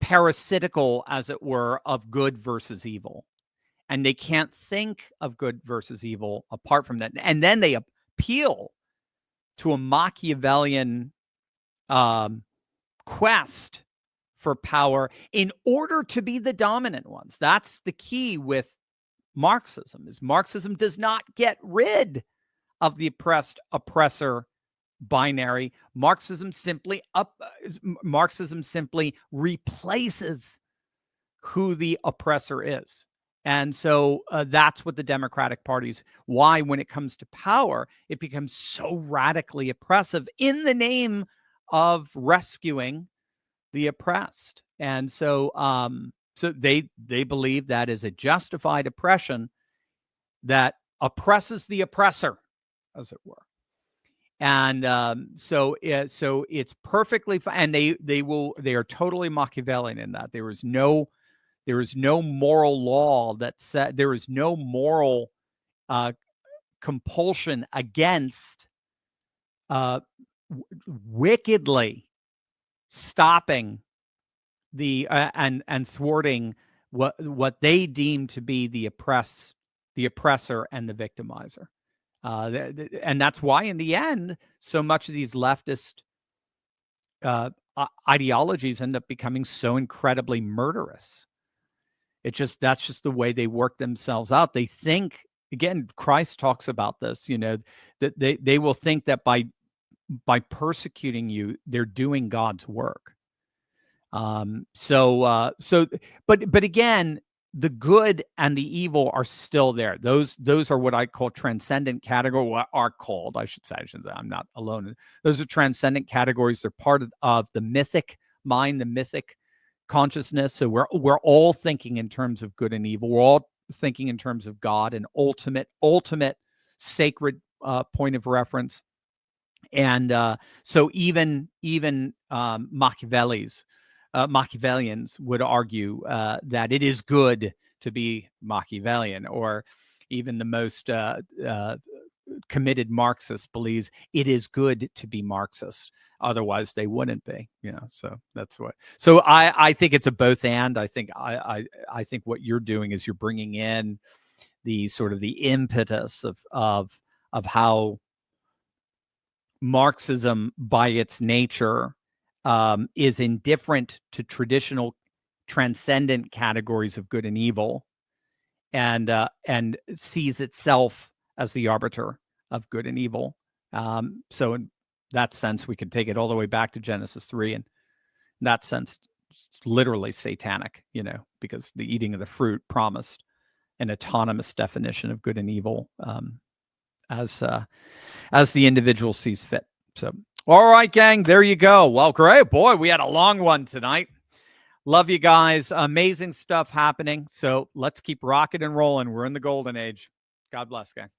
parasitical, as it were, of good versus evil. And they can't think of good versus evil apart from that. And then they appeal to a Machiavellian quest for power in order to be the dominant ones. That's the key with Marxism, is Marxism does not get rid of the oppressed oppressor binary. Marxism simply replaces who the oppressor is. And so that's what the Democratic Party's, why when it comes to power, it becomes so radically oppressive in the name of rescuing the oppressed. And so they believe that is a justified oppression that oppresses the oppressor, as it were. And so it's perfectly fine. And they are totally Machiavellian in that there is no moral law that said, there is no moral compulsion against wickedly stopping the and thwarting what they deem to be the oppressor and the victimizer. And that's why in the end, so much of these leftist ideologies end up becoming so incredibly murderous. That's just the way they work themselves out. They think, again, Christ talks about this, that they will think that by persecuting you, they're doing God's work. But again, the good and the evil are still there. Those are what I call transcendent categories. I'm not alone. Those are transcendent categories. They're part of the mythic mind, the mythic consciousness. So we're all thinking in terms of good and evil. We're all thinking in terms of God, an ultimate sacred point of reference. And so even Machiavellians would argue that it is good to be Machiavellian, or even the most committed Marxist believes it is good to be Marxist. Otherwise, they wouldn't be. So that's what. So I think it's a both and. I think what you're doing is you're bringing in the sort of the impetus of how Marxism, by its nature, is indifferent to traditional transcendent categories of good and evil, and sees itself as the arbiter of good and evil. So in that sense, we could take it all the way back to Genesis 3, and in that sense, it's literally satanic, because the eating of the fruit promised an autonomous definition of good and evil, as the individual sees fit. So, all right, gang, there you go. Well, great. Boy, we had a long one tonight. Love you guys. Amazing stuff happening. So let's keep rocking and rolling. We're in the golden age. God bless, gang.